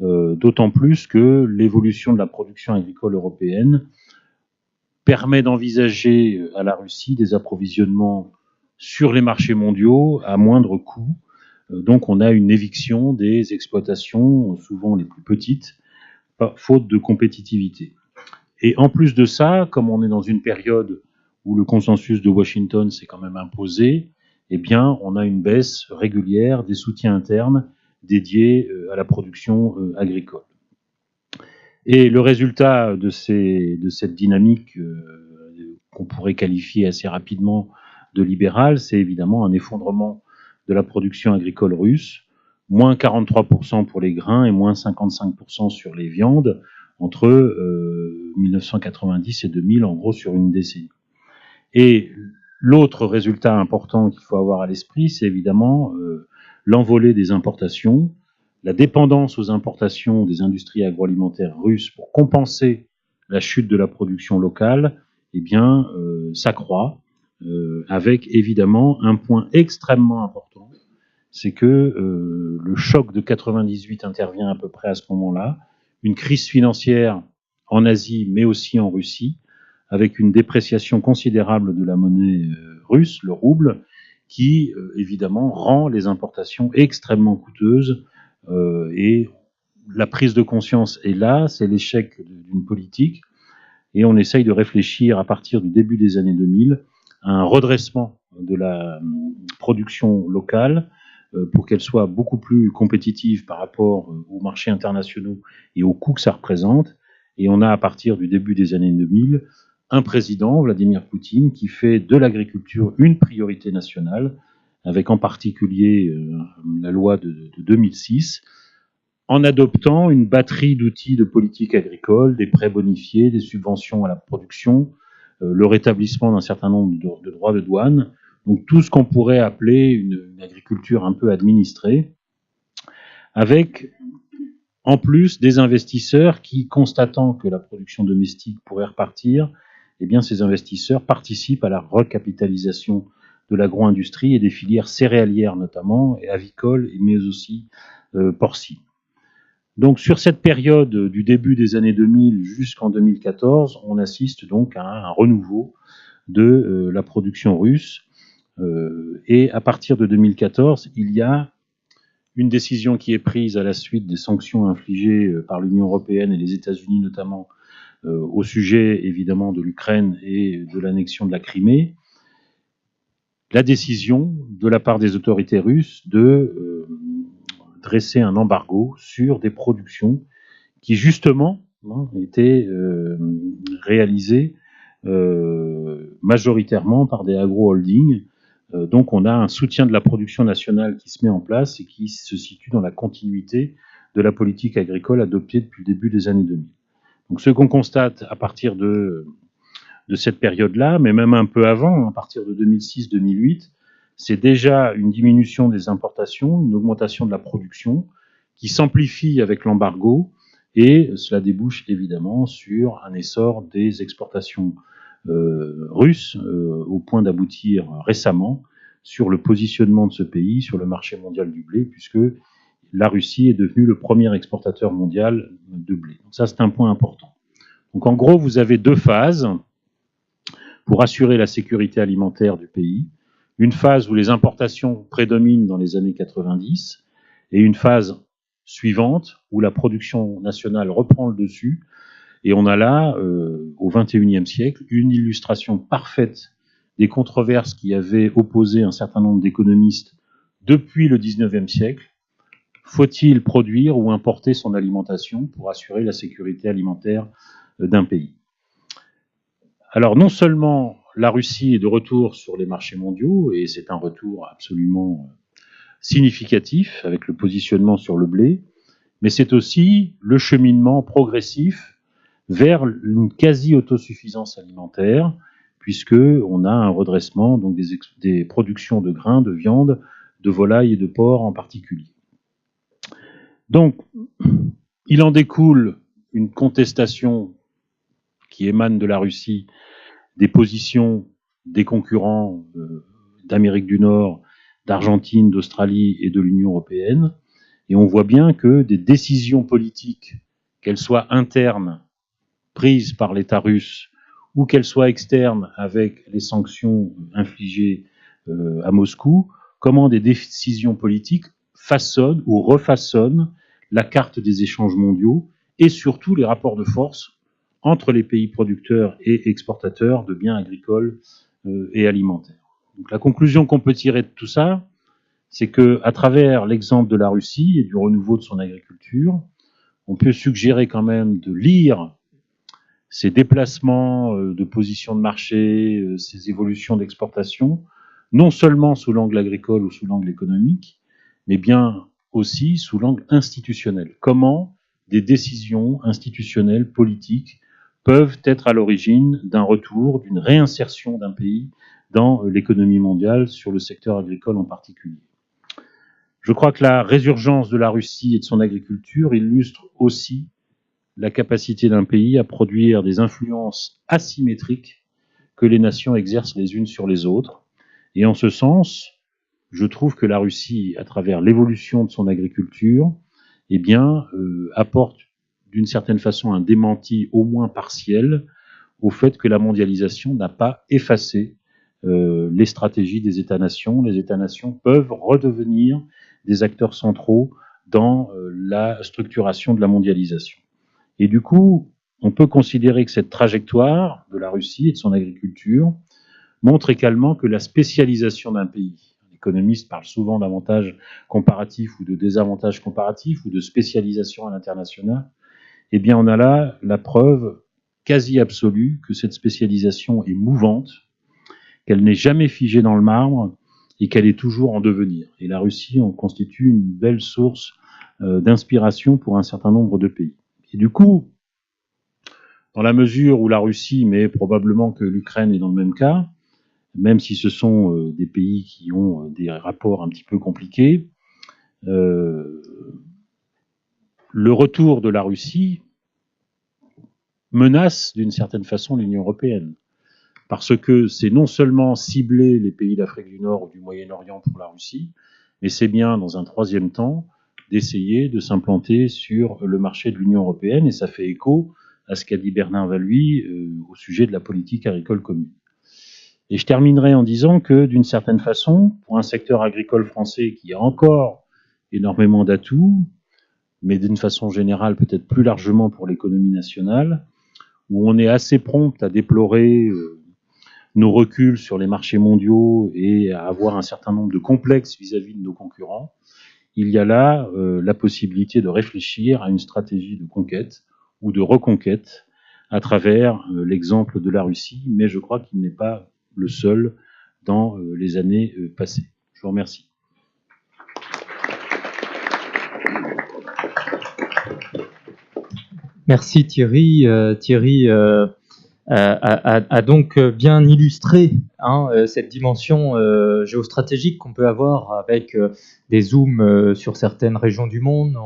D: d'autant plus que l'évolution de la production agricole européenne permet d'envisager à la Russie des approvisionnements sur les marchés mondiaux à moindre coût. Donc on a une éviction des exploitations, souvent les plus petites, faute de compétitivité. Et en plus de ça, comme on est dans une période où le consensus de Washington s'est quand même imposé, eh bien, on a une baisse régulière des soutiens internes dédiés à la production agricole. Et le résultat de cette dynamique qu'on pourrait qualifier assez rapidement de libérale, c'est évidemment un effondrement de la production agricole russe, moins 43% pour les grains et moins 55% sur les viandes, entre 1990 et 2000, en gros sur une décennie. Et l'autre résultat important qu'il faut avoir à l'esprit, c'est évidemment l'envolée des importations, la dépendance aux importations des industries agroalimentaires russes pour compenser la chute de la production locale, eh bien, s'accroît, avec évidemment un point extrêmement important, c'est que le choc de 98 intervient à peu près à ce moment-là, une crise financière en Asie, mais aussi en Russie, avec une dépréciation considérable de la monnaie russe, le rouble, qui évidemment rend les importations extrêmement coûteuses, et la prise de conscience est là, c'est l'échec d'une politique, et on essaye de réfléchir à partir du début des années 2000 à un redressement de la production locale pour qu'elle soit beaucoup plus compétitive par rapport aux marchés internationaux et aux coûts que ça représente. Et on a à partir du début des années 2000 un président, Vladimir Poutine, qui fait de l'agriculture une priorité nationale, avec en particulier la loi de 2006, en adoptant une batterie d'outils de politique agricole, des prêts bonifiés, des subventions à la production, le rétablissement d'un certain nombre de droits de douane, donc tout ce qu'on pourrait appeler une agriculture un peu administrée, avec en plus des investisseurs qui, constatant que la production domestique pourrait repartir, eh bien, ces investisseurs participent à la recapitalisation de l'agro-industrie et des filières céréalières notamment, et avicoles, mais aussi porcines. Donc sur cette période du début des années 2000 jusqu'en 2014, on assiste donc à un renouveau de la production russe. Et à partir de 2014, il y a une décision qui est prise à la suite des sanctions infligées par l'Union européenne et les États-Unis notamment au sujet évidemment de l'Ukraine et de l'annexion de la Crimée. La décision de la part des autorités russes de dresser un embargo sur des productions qui justement étaient réalisées majoritairement par des agro-holdings. Donc on a un soutien de la production nationale qui se met en place et qui se situe dans la continuité de la politique agricole adoptée depuis le début des années 2000. Donc ce qu'on constate à partir de cette période-là, mais même un peu avant, à partir de 2006-2008, c'est déjà une diminution des importations, une augmentation de la production qui s'amplifie avec l'embargo, et cela débouche évidemment sur un essor des exportations russes, au point d'aboutir récemment sur le positionnement de ce pays sur le marché mondial du blé, puisque la Russie est devenue le premier exportateur mondial de blé. Donc ça, c'est un point important. Donc en gros, vous avez deux phases pour assurer la sécurité alimentaire du pays. Une phase où les importations prédominent dans les années 90 et une phase suivante où la production nationale reprend le dessus. Et on a là, au XXIe siècle, une illustration parfaite des controverses qui avaient opposé un certain nombre d'économistes depuis le XIXe siècle. Faut-il produire ou importer son alimentation pour assurer la sécurité alimentaire d'un pays ? Alors non seulement la Russie est de retour sur les marchés mondiaux, et c'est un retour absolument significatif avec le positionnement sur le blé, mais c'est aussi le cheminement progressif vers une quasi-autosuffisance alimentaire, puisqu'on a un redressement donc des productions de grains, de viande, de volaille et de porc en particulier. Donc, il en découle une contestation qui émane de la Russie des positions des concurrents d'Amérique du Nord, d'Argentine, d'Australie et de l'Union européenne. Et on voit bien que des décisions politiques, qu'elles soient internes, prises par l'État russe, ou qu'elles soient externes avec les sanctions infligées à Moscou, comment des décisions politiques façonnent ou refaçonnent la carte des échanges mondiaux et surtout les rapports de force entre les pays producteurs et exportateurs de biens agricoles et alimentaires. Donc la conclusion qu'on peut tirer de tout ça, c'est que, à travers l'exemple de la Russie et du renouveau de son agriculture, on peut suggérer quand même de lire ces déplacements de position de marché, ces évolutions d'exportation, non seulement sous l'angle agricole ou sous l'angle économique, mais bien aussi sous l'angle institutionnel. Comment des décisions institutionnelles, politiques, peuvent être à l'origine d'un retour, d'une réinsertion d'un pays dans l'économie mondiale, sur le secteur agricole en particulier. Je crois que la résurgence de la Russie et de son agriculture illustre aussi la capacité d'un pays à produire des influences asymétriques que les nations exercent les unes sur les autres. Et en ce sens, je trouve que la Russie, à travers l'évolution de son agriculture, eh bien, apporte d'une certaine façon un démenti au moins partiel au fait que la mondialisation n'a pas effacé les stratégies des États-nations. Les États-nations peuvent redevenir des acteurs centraux dans la structuration de la mondialisation. Et du coup, on peut considérer que cette trajectoire de la Russie et de son agriculture montre également que la spécialisation d'un pays, l'économiste parle souvent d'avantages comparatifs ou de désavantages comparatifs ou de spécialisation à l'international, eh bien on a là la preuve quasi absolue que cette spécialisation est mouvante, qu'elle n'est jamais figée dans le marbre et qu'elle est toujours en devenir. Et la Russie en constitue une belle source d'inspiration pour un certain nombre de pays. Et du coup, dans la mesure où la Russie, mais probablement que l'Ukraine est dans le même cas, même si ce sont des pays qui ont des rapports un petit peu compliqués, le retour de la Russie menace d'une certaine façon l'Union européenne. parce que c'est non seulement cibler les pays d'Afrique du Nord ou du Moyen-Orient pour la Russie, mais c'est bien, dans un troisième temps, d'essayer de s'implanter sur le marché de l'Union européenne, et ça fait écho à ce qu'a dit Bernard Valuy au sujet de la politique agricole commune. Et je terminerai en disant que, d'une certaine façon, pour un secteur agricole français qui a encore énormément d'atouts, mais d'une façon générale, peut-être plus largement pour l'économie nationale, où on est assez prompt à déplorer nos reculs sur les marchés mondiaux et à avoir un certain nombre de complexes vis-à-vis de nos concurrents, il y a là la possibilité de réfléchir à une stratégie de conquête ou de reconquête à travers l'exemple de la Russie, mais je crois qu'il n'est pas le seul dans les années passées. Je vous remercie.
B: Merci Thierry. Thierry a donc bien illustré cette dimension géostratégique qu'on peut avoir avec des zooms sur certaines régions du monde.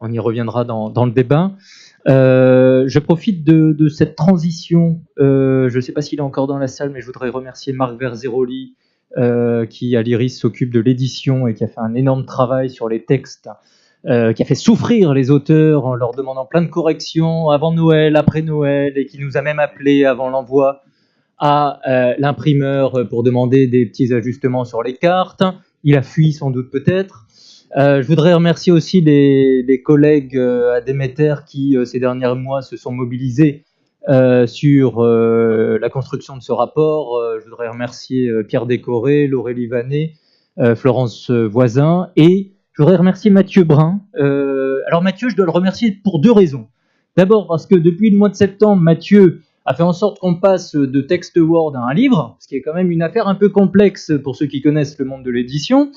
B: On y reviendra dans le débat. Je profite de cette transition. Je ne sais pas s'il est encore dans la salle, mais je voudrais remercier Marc Verzeroli qui, à l'IRIS, s'occupe de l'édition et qui a fait un énorme travail sur les textes, qui a fait souffrir les auteurs en leur demandant plein de corrections avant Noël, après Noël, et qui nous a même appelé avant l'envoi à l'imprimeur pour demander des petits ajustements sur les cartes. Il a fui sans doute peut-être. Je voudrais remercier aussi les collègues à Déméter qui, ces derniers mois, se sont mobilisés sur la construction de ce rapport. Je voudrais remercier Pierre Décoré, Laurélie Vanet, Florence Voisin, et je voudrais remercier Mathieu Brun. Alors Mathieu, je dois le remercier pour deux raisons. D'abord parce que depuis le mois de septembre, Mathieu a fait en sorte qu'on passe de texte Word à un livre, ce qui est quand même une affaire un peu complexe pour ceux qui connaissent le monde de l'édition.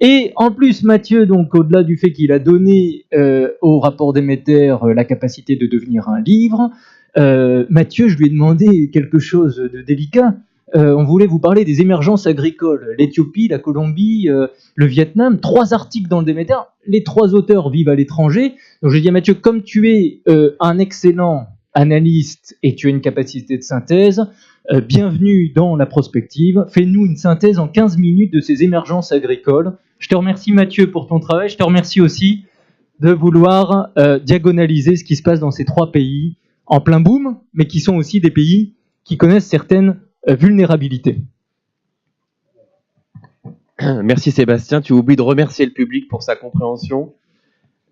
B: Et en plus, Mathieu, donc au-delà du fait qu'il a donné au rapport Déméter la capacité de devenir un livre, Mathieu, je lui ai demandé quelque chose de délicat. On voulait vous parler des émergences agricoles. L'Éthiopie, la Colombie, le Vietnam, 3 articles dans le Déméter. Les 3 auteurs vivent à l'étranger. Donc j'ai dit à Mathieu, comme tu es un excellent analyste et tu as une capacité de synthèse, bienvenue dans la prospective. Fais-nous une synthèse en 15 minutes de ces émergences agricoles. Je te remercie Mathieu pour ton travail. Je te remercie aussi de vouloir diagonaliser ce qui se passe dans ces 3 pays en plein boom, mais qui sont aussi des pays qui connaissent certaines vulnérabilités.
E: Merci Sébastien. Tu oublies de remercier le public pour sa compréhension,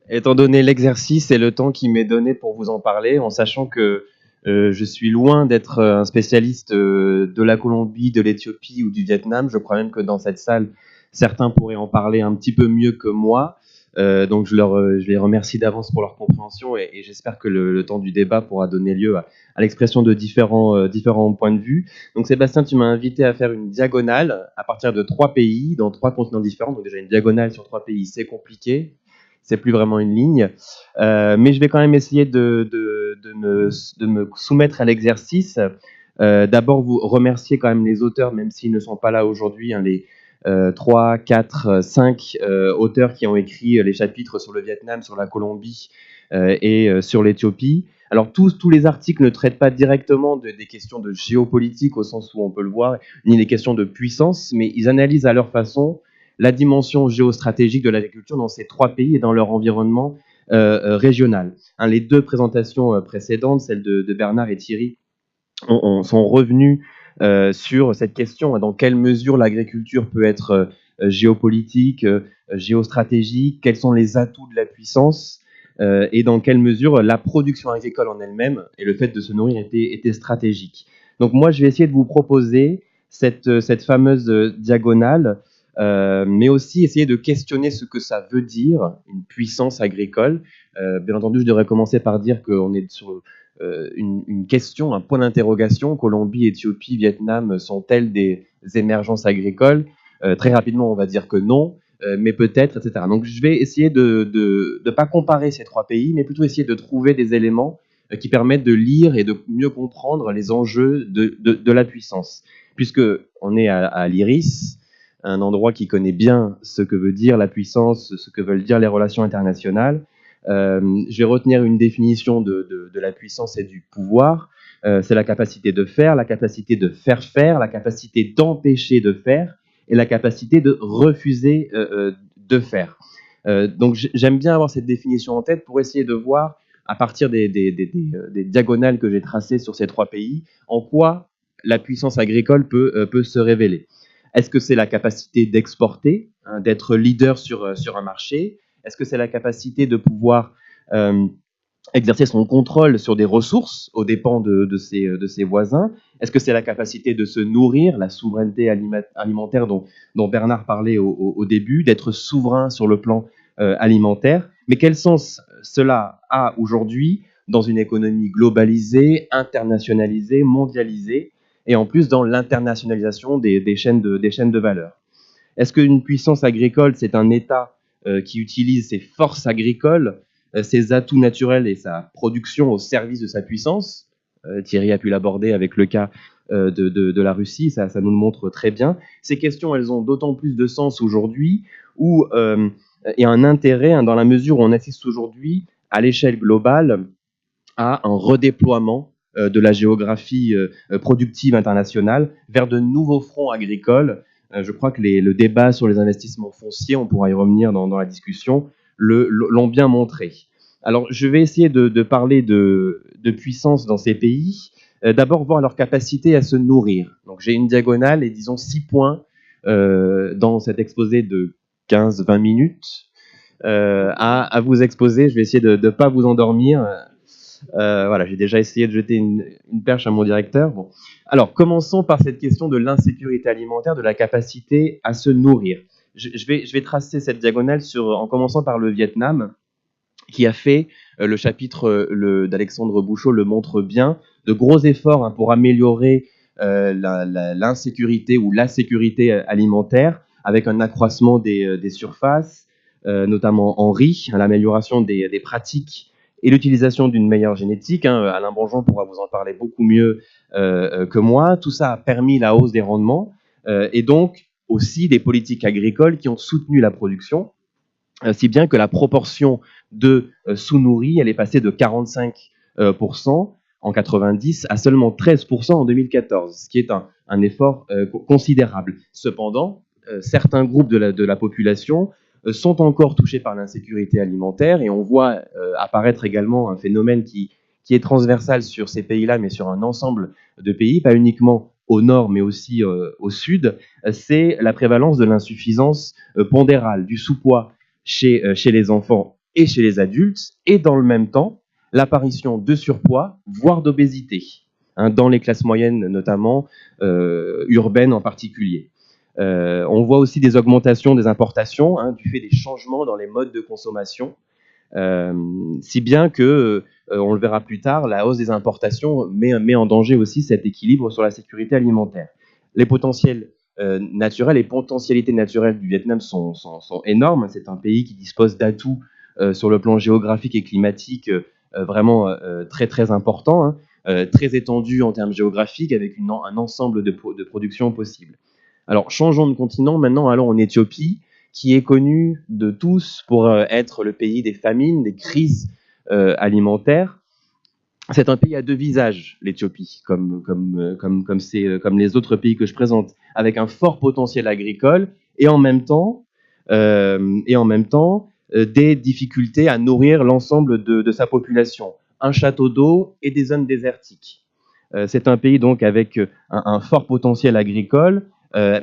E: étant donné l'exercice et le temps qui m'est donné pour vous en parler, en sachant que je suis loin d'être un spécialiste de la Colombie, de l'Éthiopie ou du Vietnam. Je crois même que dans cette salle, certains pourraient en parler un petit peu mieux que moi. Donc je les remercie d'avance pour leur compréhension et j'espère que le temps du débat pourra donner lieu à l'expression de différents points de vue. Donc Sébastien, tu m'as invité à faire une diagonale à partir de 3 pays, dans 3 continents différents. Donc déjà une diagonale sur 3 pays, c'est compliqué. C'est plus vraiment une ligne. Mais je vais quand même essayer de me soumettre à l'exercice. D'abord, vous remercier quand même les auteurs, même s'ils ne sont pas là aujourd'hui, les 3, 4, 5 auteurs qui ont écrit les chapitres sur le Vietnam, sur la Colombie et sur l'Éthiopie. Alors tous les articles ne traitent pas directement des questions de géopolitique au sens où on peut le voir, ni des questions de puissance, mais ils analysent à leur façon la dimension géostratégique de l'agriculture dans ces 3 pays et dans leur environnement régional. Les 2 présentations précédentes, celles de Bernard et Thierry, sont revenues sur cette question, dans quelle mesure l'agriculture peut être géopolitique, géostratégique, quels sont les atouts de la puissance et dans quelle mesure la production agricole en elle-même et le fait de se nourrir était stratégique. Donc moi, je vais essayer de vous proposer cette fameuse diagonale, mais aussi essayer de questionner ce que ça veut dire, une puissance agricole. Bien entendu, je devrais commencer par dire qu'on est sur une question, un point d'interrogation. Colombie, Éthiopie, Vietnam sont-elles des émergences agricoles? Très rapidement, on va dire que non, mais peut-être, etc. Donc je vais essayer de ne pas comparer ces 3 pays, mais plutôt essayer de trouver des éléments qui permettent de lire et de mieux comprendre les enjeux de la puissance. Puisqu'on est à l'IRIS, un endroit qui connaît bien ce que veut dire la puissance, ce que veulent dire les relations internationales. Je vais retenir une définition de la puissance et du pouvoir. C'est la capacité de faire, la capacité de faire, la capacité d'empêcher de faire et la capacité de refuser de faire. Donc j'aime bien avoir cette définition en tête pour essayer de voir, à partir des diagonales que j'ai tracées sur ces 3 pays, en quoi la puissance agricole peut se révéler. Est-ce que c'est la capacité d'exporter, hein, d'être leader sur un marché? Est-ce que c'est la capacité de pouvoir exercer son contrôle sur des ressources aux dépens de ses voisins? Est-ce que c'est la capacité de se nourrir, la souveraineté alimentaire dont Bernard parlait au début, d'être souverain sur le plan alimentaire? Mais quel sens cela a aujourd'hui dans une économie globalisée, internationalisée, mondialisée, et en plus dans l'internationalisation des chaînes de valeur? Est-ce qu'une puissance agricole, c'est un État qui utilise ses forces agricoles, ses atouts naturels et sa production au service de sa puissance? Thierry a pu l'aborder avec le cas de la Russie, ça nous le montre très bien. Ces questions, elles ont d'autant plus de sens aujourd'hui où il y a un intérêt, hein, dans la mesure où on assiste aujourd'hui à l'échelle globale à un redéploiement de la géographie productive internationale vers de nouveaux fronts agricoles. Je crois que le débat sur les investissements fonciers, on pourra y revenir dans la discussion, l'ont bien montré. Alors, je vais essayer de parler de puissance dans ces pays. D'abord, voir leur capacité à se nourrir. Donc, j'ai une diagonale et disons 6 points dans cet exposé de 15-20 minutes à vous exposer. Je vais essayer de ne pas vous endormir. Voilà, j'ai déjà essayé de jeter une perche à mon directeur. Bon. Alors, commençons par cette question de l'insécurité alimentaire, de la capacité à se nourrir. Je vais tracer cette diagonale en commençant par le Vietnam, qui a fait, le chapitre d'Alexandre Bouchot le montre bien, de gros efforts, hein, pour améliorer l'insécurité ou la sécurité alimentaire, avec un accroissement des surfaces, notamment en riz, l'amélioration des pratiques et l'utilisation d'une meilleure génétique. Hein. Alain Bonjean pourra vous en parler beaucoup mieux que moi. Tout ça a permis la hausse des rendements et donc aussi des politiques agricoles qui ont soutenu la production, si bien que la proportion de sous-nourris, elle est passée de 45% en 90 à seulement 13% en 2014, ce qui est un effort considérable. Cependant, certains groupes de la population sont encore touchés par l'insécurité alimentaire et on voit apparaître également un phénomène qui est transversal sur ces pays-là, mais sur un ensemble de pays, pas uniquement au nord, mais aussi au sud, c'est la prévalence de l'insuffisance pondérale, du sous-poids chez les enfants et chez les adultes, et dans le même temps, l'apparition de surpoids, voire d'obésité, hein, dans les classes moyennes notamment, urbaines en particulier. On voit aussi des augmentations des importations, hein, du fait des changements dans les modes de consommation, si bien que, on le verra plus tard, la hausse des importations met en danger aussi cet équilibre sur la sécurité alimentaire. Les potentiels naturels, les potentialités naturelles du Vietnam sont énormes. C'est un pays qui dispose d'atouts sur le plan géographique et climatique vraiment très très importants, hein, très étendus en termes géographiques, avec un ensemble de productions possibles. Alors, changeons de continent, maintenant allons en Éthiopie, qui est connu de tous pour être le pays des famines, des crises alimentaires. C'est un pays à 2 visages, l'Éthiopie, comme les autres pays que je présente, avec un fort potentiel agricole et en même temps des difficultés à nourrir l'ensemble de sa population, un château d'eau et des zones désertiques. C'est un pays donc avec un fort potentiel agricole,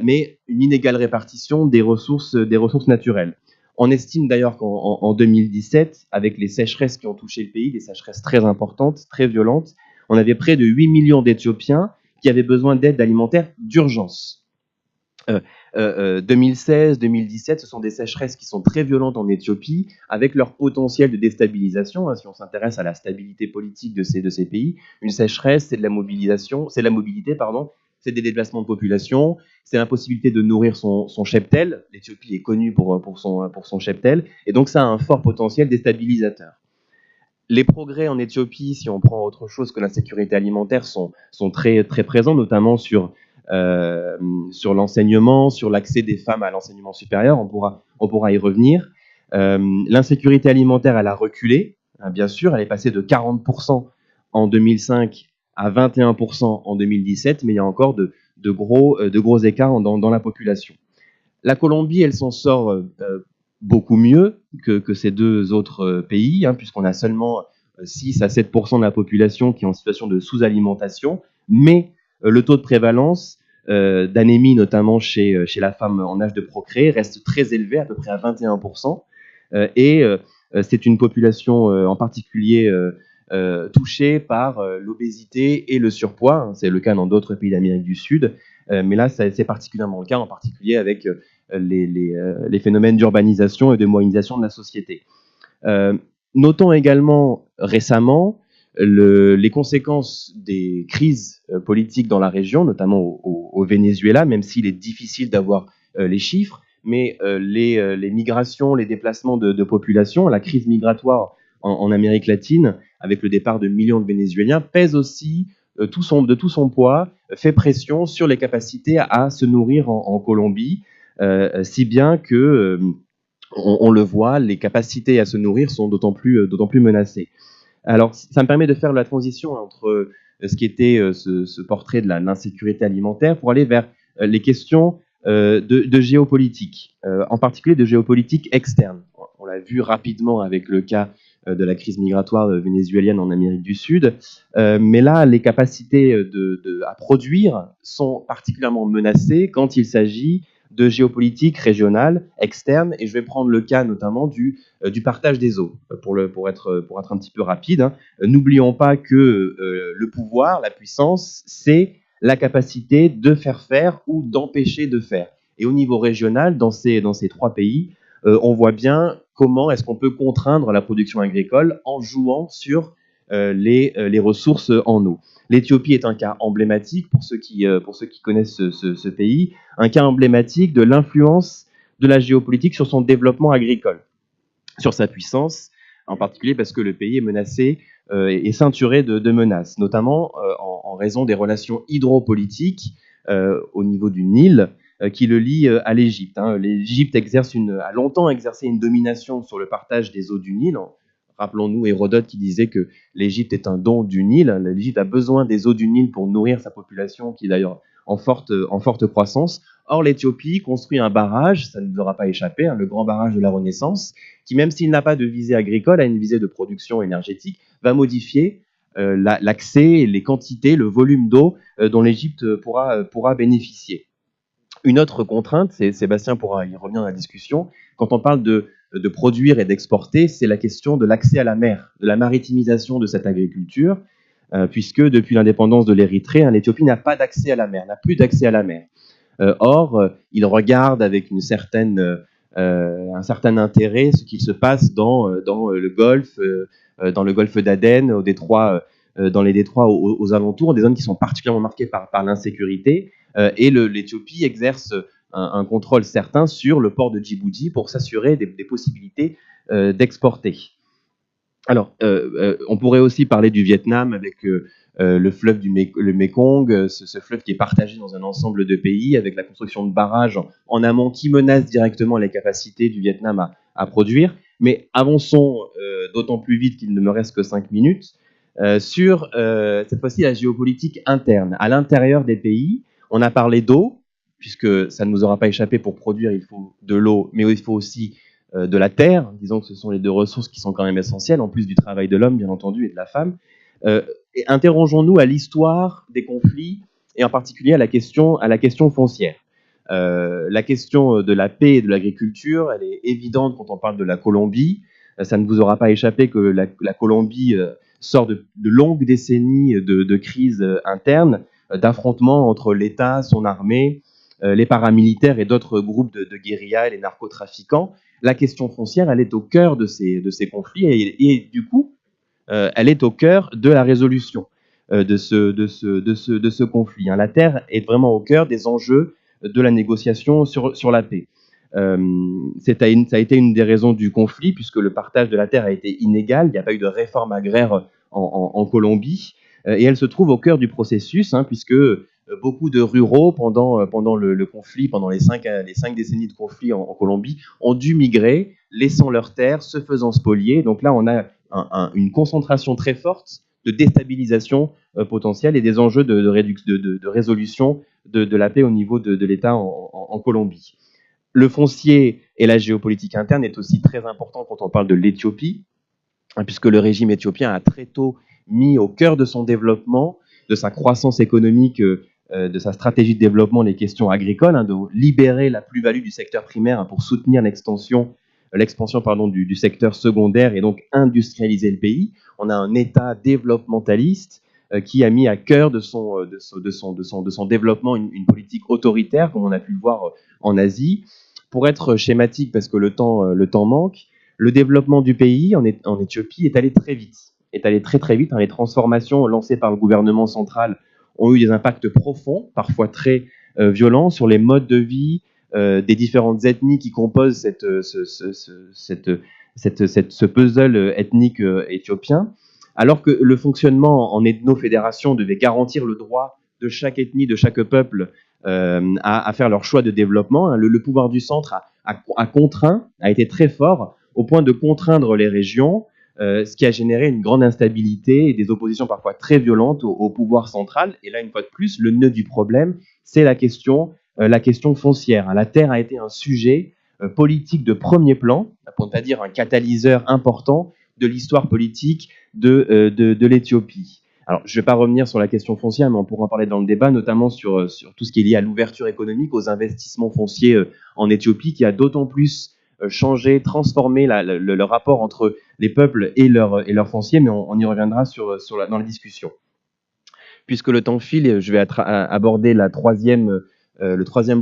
E: mais une inégale répartition des ressources naturelles. On estime d'ailleurs qu'en 2017, avec les sécheresses qui ont touché le pays, des sécheresses très importantes, très violentes, on avait près de 8 millions d'Éthiopiens qui avaient besoin d'aide alimentaire d'urgence. 2016-2017, ce sont des sécheresses qui sont très violentes en Éthiopie, avec leur potentiel de déstabilisation, hein, si on s'intéresse à la stabilité politique de ces pays. Une sécheresse, c'est de la mobilité, c'est des déplacements de population, c'est l'impossibilité de nourrir son cheptel. L'Éthiopie est connue pour son cheptel, et donc ça a un fort potentiel déstabilisateur. Les progrès en Éthiopie, si on prend autre chose que l'insécurité alimentaire, sont très, très présents, notamment sur l'enseignement, sur l'accès des femmes à l'enseignement supérieur. On pourra y revenir. L'insécurité alimentaire, elle a reculé, hein, bien sûr, elle est passée de 40% en 2005 à 21% en 2017, mais il y a encore de gros écarts dans la population. La Colombie, elle s'en sort beaucoup mieux que ces deux autres pays, hein, puisqu'on a seulement 6 à 7% de la population qui est en situation de sous-alimentation, mais le taux de prévalence d'anémie, notamment chez la femme en âge de procréer, reste très élevé, à peu près à 21%, et c'est une population en particulier touchée par l'obésité et le surpoids, hein. C'est le cas dans d'autres pays d'Amérique du Sud, mais là c'est particulièrement le cas, en particulier avec les phénomènes d'urbanisation et de modernisation de la société. Notons également récemment les conséquences des crises politiques dans la région, notamment au Venezuela, même s'il est difficile d'avoir les chiffres, mais les migrations, les déplacements de population, la crise migratoire en Amérique latine, avec le départ de millions de Vénézuéliens, pèse aussi de tout son poids, fait pression sur les capacités à se nourrir en Colombie, si bien que, on le voit, les capacités à se nourrir sont d'autant plus menacées. Alors, ça me permet de faire la transition entre ce qui était ce portrait de l'insécurité alimentaire pour aller vers les questions de géopolitique, en particulier de géopolitique externe. On l'a vu rapidement avec le cas de la crise migratoire vénézuélienne en Amérique du Sud, mais là, les capacités à produire sont particulièrement menacées quand il s'agit de géopolitique régionale, externe, et je vais prendre le cas notamment du partage des eaux, pour être un petit peu rapide, hein. N'oublions pas que le pouvoir, la puissance, c'est la capacité de faire ou d'empêcher de faire. Et au niveau régional, dans ces trois pays, on voit bien comment est-ce qu'on peut contraindre la production agricole en jouant sur les ressources en eau. L'Éthiopie est un cas emblématique pour ceux qui connaissent ce pays, un cas emblématique de l'influence de la géopolitique sur son développement agricole, sur sa puissance, en particulier parce que le pays est menacé et ceinturé de menaces, notamment en raison des relations hydropolitiques au niveau du Nil qui le lie à l'Égypte, hein. L'Égypte a longtemps exercé une domination sur le partage des eaux du Nil. Rappelons-nous Hérodote qui disait que l'Égypte est un don du Nil. L'Égypte a besoin des eaux du Nil pour nourrir sa population, qui est d'ailleurs en forte croissance. Or, l'Éthiopie construit un barrage, ça ne nous aura pas échappé, hein, le grand barrage de la Renaissance, qui, même s'il n'a pas de visée agricole, a une visée de production énergétique, va modifier l'accès, les quantités, le volume d'eau dont l'Égypte pourra bénéficier. Une autre contrainte, Sébastien pourra y revenir dans la discussion, quand on parle de produire et d'exporter, c'est la question de l'accès à la mer, de la maritimisation de cette agriculture, puisque depuis l'indépendance de l'Érythrée, l'Éthiopie n'a pas d'accès à la mer, n'a plus d'accès à la mer. Or, il regarde avec un certain intérêt ce qui se passe dans le golfe d'Aden, dans les détroits aux alentours, des zones qui sont particulièrement marquées par l'insécurité, et l'Éthiopie exerce un contrôle certain sur le port de Djibouti pour s'assurer des possibilités d'exporter. Alors, on pourrait aussi parler du Vietnam avec le fleuve le Mekong, ce fleuve qui est partagé dans un ensemble de pays avec la construction de barrages en amont qui menacent directement les capacités du Vietnam à produire. Mais avançons d'autant plus vite qu'il ne me reste que 5 minutes sur cette fois-ci la géopolitique interne. À l'intérieur des pays, on a parlé d'eau, puisque ça ne nous aura pas échappé, pour produire, il faut de l'eau, mais il faut aussi de la terre. Disons que ce sont les deux ressources qui sont quand même essentielles, en plus du travail de l'homme, bien entendu, et de la femme. Et interrogeons-nous à l'histoire des conflits, et en particulier à la question foncière. La question de la paix et de l'agriculture, elle est évidente quand on parle de la Colombie. Ça ne vous aura pas échappé que la Colombie sort de longues décennies de crises internes, d'affrontements entre l'État, son armée, les paramilitaires et d'autres groupes de guérilla et les narcotrafiquants. La question foncière, elle est au cœur de ces conflits et du coup, elle est au cœur de la résolution de ce conflit. La terre est vraiment au cœur des enjeux de la négociation sur la paix. Ça a été une des raisons du conflit, puisque le partage de la terre a été inégal, il n'y a pas eu de réforme agraire en Colombie, et elle se trouve au cœur du processus, puisque beaucoup de ruraux, pendant le conflit, pendant les 5 décennies de conflit en Colombie, ont dû migrer, laissant leurs terres, se faisant spolier. Donc là, on a une concentration très forte déstabilisation potentielle et des enjeux de résolution de la paix au niveau de l'État en Colombie. Le foncier et la géopolitique interne est aussi très important quand on parle de l'Éthiopie, puisque le régime éthiopien a très tôt mis au cœur de son développement, de sa croissance économique, de sa stratégie de développement, les questions agricoles, de libérer la plus-value du secteur primaire pour soutenir l'expansion du secteur secondaire et donc industrialiser le pays. On a un État développementaliste qui a mis à cœur de son développement une politique autoritaire, comme on a pu le voir en Asie. Pour être schématique, parce que le temps manque, le développement du pays en Éthiopie est allé très vite. Très vite. Les transformations lancées par le gouvernement central ont eu des impacts profonds, parfois très violents, sur les modes de vie des différentes ethnies qui composent ce puzzle ethnique éthiopien. Alors que le fonctionnement en ethnofédération devait garantir le droit de chaque ethnie, de chaque peuple à faire leur choix de développement, le pouvoir du centre a été très fort au point de contraindre les régions, ce qui a généré une grande instabilité et des oppositions parfois très violentes au pouvoir central. Et là, une fois de plus, le nœud du problème, c'est la question foncière. La terre a été un sujet politique de premier plan, pour ne pas dire un catalyseur important de l'histoire politique de l'Éthiopie. Alors, je ne vais pas revenir sur la question foncière, mais on pourra en parler dans le débat, notamment sur tout ce qui est lié à l'ouverture économique, aux investissements fonciers en Éthiopie, qui a d'autant plus changé, transformé le rapport entre les peuples et leur foncier, mais on y reviendra dans la discussion. Puisque le temps file, je vais aborder le troisième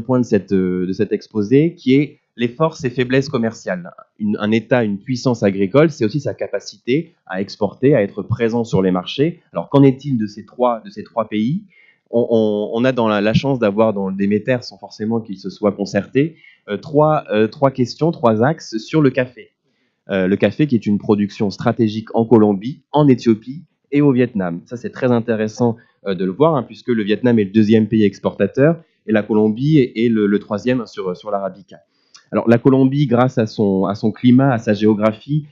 E: point de cet exposé, qui est les forces et faiblesses commerciales. Un État, une puissance agricole, c'est aussi sa capacité à exporter, à être présent sur les marchés. Alors, qu'en est-il de ces trois pays ? On a dans la chance d'avoir dans le Déméter, sans forcément qu'ils se soient concertés, trois questions, trois axes sur le café. Le café qui est une production stratégique en Colombie, en Éthiopie et au Vietnam. Ça, c'est très intéressant de le voir, puisque le Vietnam est le deuxième pays exportateur et la Colombie est le troisième sur l'Arabica. Alors, la Colombie, grâce à son climat, à sa géographie,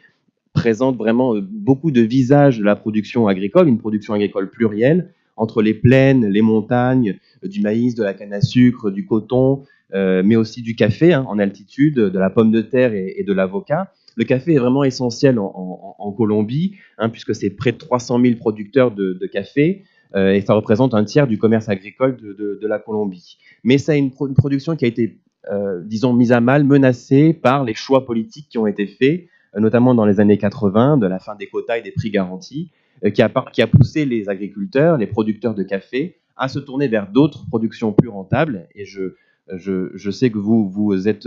E: présente vraiment beaucoup de visages de la production agricole, une production agricole plurielle, entre les plaines, les montagnes, du maïs, de la canne à sucre, du coton, mais aussi du café en altitude, de la pomme de terre et de l'avocat. Le café est vraiment essentiel en Colombie, puisque c'est près de 300 000 producteurs de café, et ça représente un tiers du commerce agricole de la Colombie. Mais ça a une production qui a été mise à mal, menacée par les choix politiques qui ont été faits, notamment dans les années 80, de la fin des quotas et des prix garantis, qui a poussé les agriculteurs, les producteurs de café, à se tourner vers d'autres productions plus rentables. Et je sais que vous êtes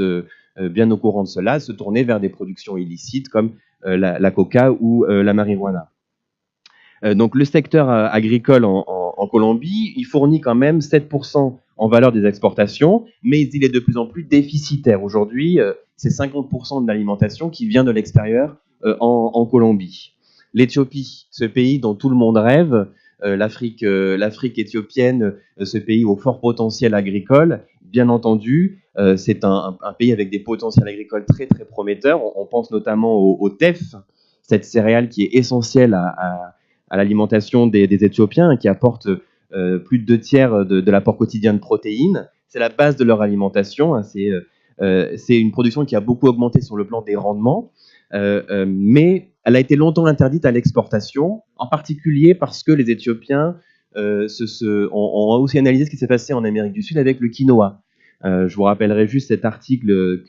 E: bien au courant de cela, se tourner vers des productions illicites comme la coca ou la marijuana. Donc le secteur agricole en Colombie, il fournit quand même 7% en valeur des exportations, mais il est de plus en plus déficitaire. Aujourd'hui, c'est 50% de l'alimentation qui vient de l'extérieur en Colombie. L'Éthiopie, ce pays dont tout le monde rêve, l'Afrique éthiopienne, ce pays au fort potentiel agricole, bien entendu, c'est un pays avec des potentiels agricoles très très prometteurs. On pense notamment au teff, cette céréale qui est essentielle à l'alimentation des Éthiopiens, qui apporte plus de 2/3 de l'apport quotidien de protéines. C'est la base de leur alimentation. C'est une production qui a beaucoup augmenté sur le plan des rendements, mais elle a été longtemps interdite à l'exportation, en particulier parce que les Éthiopiens ont aussi analysé ce qui s'est passé en Amérique du Sud avec le quinoa. Je vous rappellerai juste cet article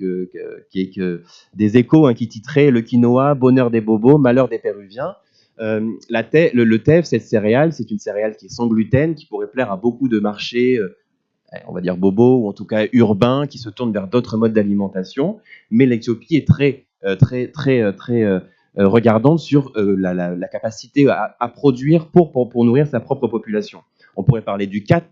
E: des Échos qui titrait « Le quinoa, bonheur des bobos, malheur des Péruviens ». Le teff, cette céréale, c'est une céréale qui est sans gluten, qui pourrait plaire à beaucoup de marchés, on va dire bobos, ou en tout cas urbains, qui se tournent vers d'autres modes d'alimentation. Mais l'Éthiopie est très regardante sur la capacité à produire pour nourrir sa propre population. On pourrait parler du khat,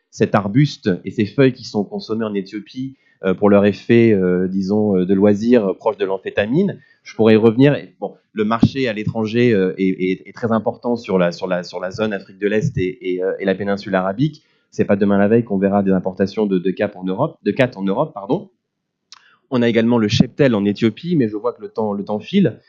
E: cet arbuste et ses feuilles qui sont consommées en Éthiopie pour leur effet, de loisir proche de l'amphétamine. Je pourrais y revenir. Bon, le marché à l'étranger est très important sur la zone Afrique de l'Est et la péninsule arabique. C'est pas demain la veille qu'on verra des importations de khat en Europe, On a également le cheptel en Éthiopie, mais je vois que le temps file.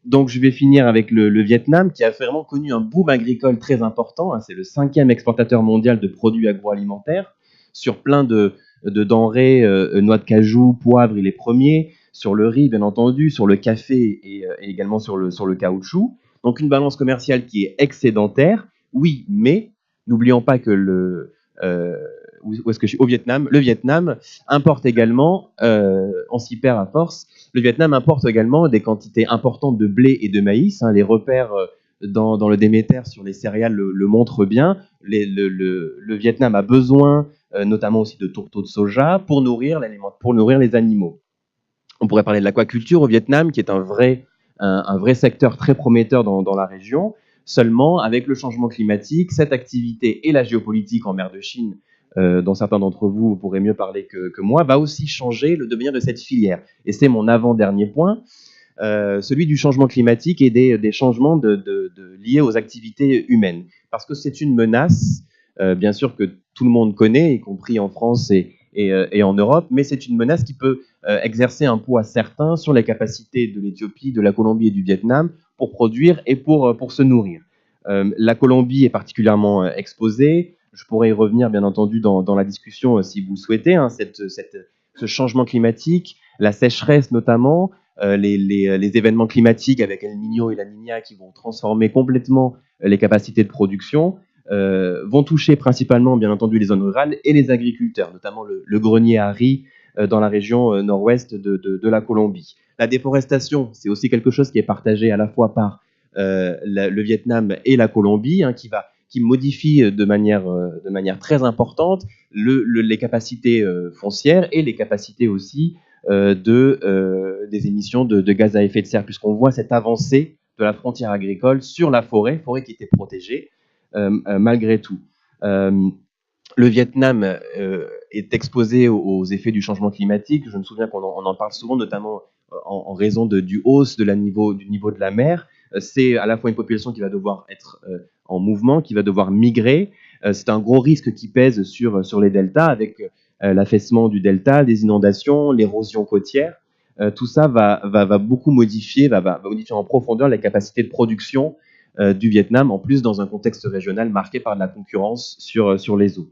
E: Donc je vais finir avec le Vietnam, qui a vraiment connu un boom agricole très important, hein. C'est le 5e exportateur mondial de produits agroalimentaires, sur plein de denrées, noix de cajou, poivre, il est premier, sur le riz bien entendu, sur le café et également sur le caoutchouc. Donc une balance commerciale qui est excédentaire, oui, mais n'oublions pas que où est-ce que je suis ? Au Vietnam. Le Vietnam importe également, on s'y perd à force, le Vietnam importe également des quantités importantes de blé et de maïs, hein. Les repères dans le Déméter sur les céréales le montrent bien. Le Vietnam a besoin notamment aussi de tourteaux de soja pour nourrir les animaux. On pourrait parler de l'aquaculture au Vietnam, qui est un vrai secteur très prometteur dans la région. Seulement, avec le changement climatique, cette activité et la géopolitique en mer de Chine, dont certains d'entre vous pourraient mieux parler que moi, va aussi changer le devenir de cette filière. Et c'est mon avant-dernier point, celui du changement climatique et des changements liés aux activités humaines. Parce que c'est une menace, bien sûr, que tout le monde connaît, y compris en France et en Europe, mais c'est une menace qui peut exercer un poids certain sur les capacités de l'Éthiopie, de la Colombie et du Vietnam pour produire et pour se nourrir. La Colombie est particulièrement exposée. Je pourrais y revenir, bien entendu, dans la discussion si vous le souhaitez, hein, ce changement climatique, la sécheresse notamment, les événements climatiques avec El Niño et la Niña qui vont transformer complètement les capacités de production, vont toucher principalement, bien entendu, les zones rurales et les agriculteurs, notamment le grenier à riz dans la région nord-ouest de la Colombie. La déforestation, c'est aussi quelque chose qui est partagé à la fois par le Vietnam et la Colombie, hein, qui modifie de manière très importante les capacités foncières et les capacités aussi des émissions de gaz à effet de serre, puisqu'on voit cette avancée de la frontière agricole sur la forêt qui était protégée malgré tout. Le Vietnam est exposé aux effets du changement climatique. Je me souviens qu'on en parle souvent, notamment en raison du hausse du niveau de la mer. C'est à la fois une population qui va devoir être en mouvement, qui va devoir migrer. C'est un gros risque qui pèse sur les deltas, avec l'affaissement du delta, les inondations, l'érosion côtière. Tout ça va beaucoup modifier en profondeur les capacités de production du Vietnam, en plus dans un contexte régional marqué par de la concurrence sur les eaux.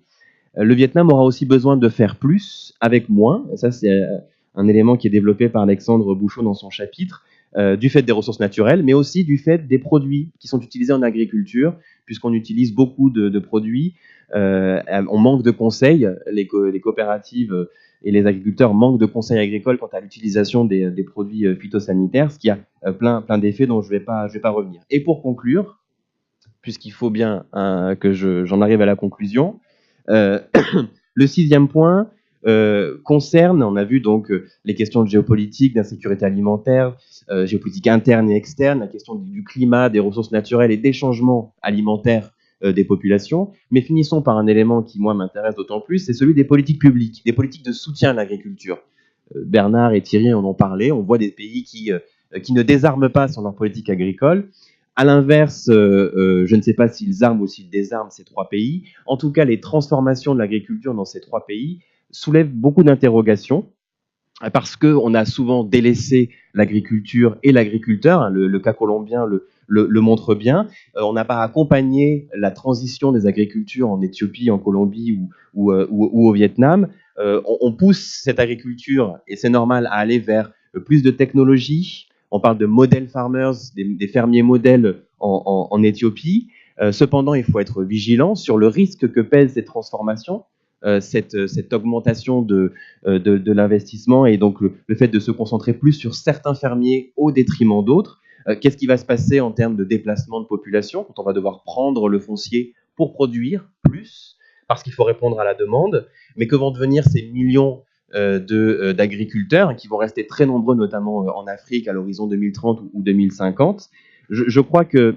E: Le Vietnam aura aussi besoin de faire plus avec moins. Ça, c'est un élément qui est développé par Alexandre Bouchot dans son chapitre, du fait des ressources naturelles, mais aussi du fait des produits qui sont utilisés en agriculture, puisqu'on utilise beaucoup de produits. On manque de conseils, les coopératives et les agriculteurs manquent de conseils agricoles quant à l'utilisation des produits phytosanitaires, ce qui a plein d'effets dont je vais pas revenir. Et pour conclure, puisqu'il faut bien que j'en arrive à la conclusion, le 6e point concerne, on a vu donc les questions de géopolitique, d'insécurité alimentaire, géopolitique interne et externe, la question du climat, des ressources naturelles et des changements alimentaires des populations. Mais finissons par un élément qui, moi, m'intéresse d'autant plus, c'est celui des politiques publiques, des politiques de soutien à l'agriculture. Bernard et Thierry en ont parlé, on voit des pays qui ne désarment pas sur leur politique agricole. À l'inverse, je ne sais pas s'ils arment ou s'ils désarment ces 3 pays. En tout cas, les transformations de l'agriculture dans ces 3 pays soulèvent beaucoup d'interrogations, parce qu'on a souvent délaissé l'agriculture et l'agriculteur, hein, le cas colombien le montre bien. On n'a pas accompagné la transition des agricultures en Éthiopie, en Colombie ou au Vietnam. On pousse cette agriculture, et c'est normal, à aller vers plus de technologie. On parle de model farmers, des fermiers modèles en Éthiopie. Cependant, il faut être vigilant sur le risque que pèsent ces transformations, cette augmentation de l'investissement, et donc le fait de se concentrer plus sur certains fermiers au détriment d'autres. Qu'est-ce qui va se passer en termes de déplacement de population quand on va devoir prendre le foncier pour produire plus, parce qu'il faut répondre à la demande, mais que vont devenir ces millions d'agriculteurs qui vont rester très nombreux, notamment en Afrique à l'horizon 2030 ou 2050. Je crois que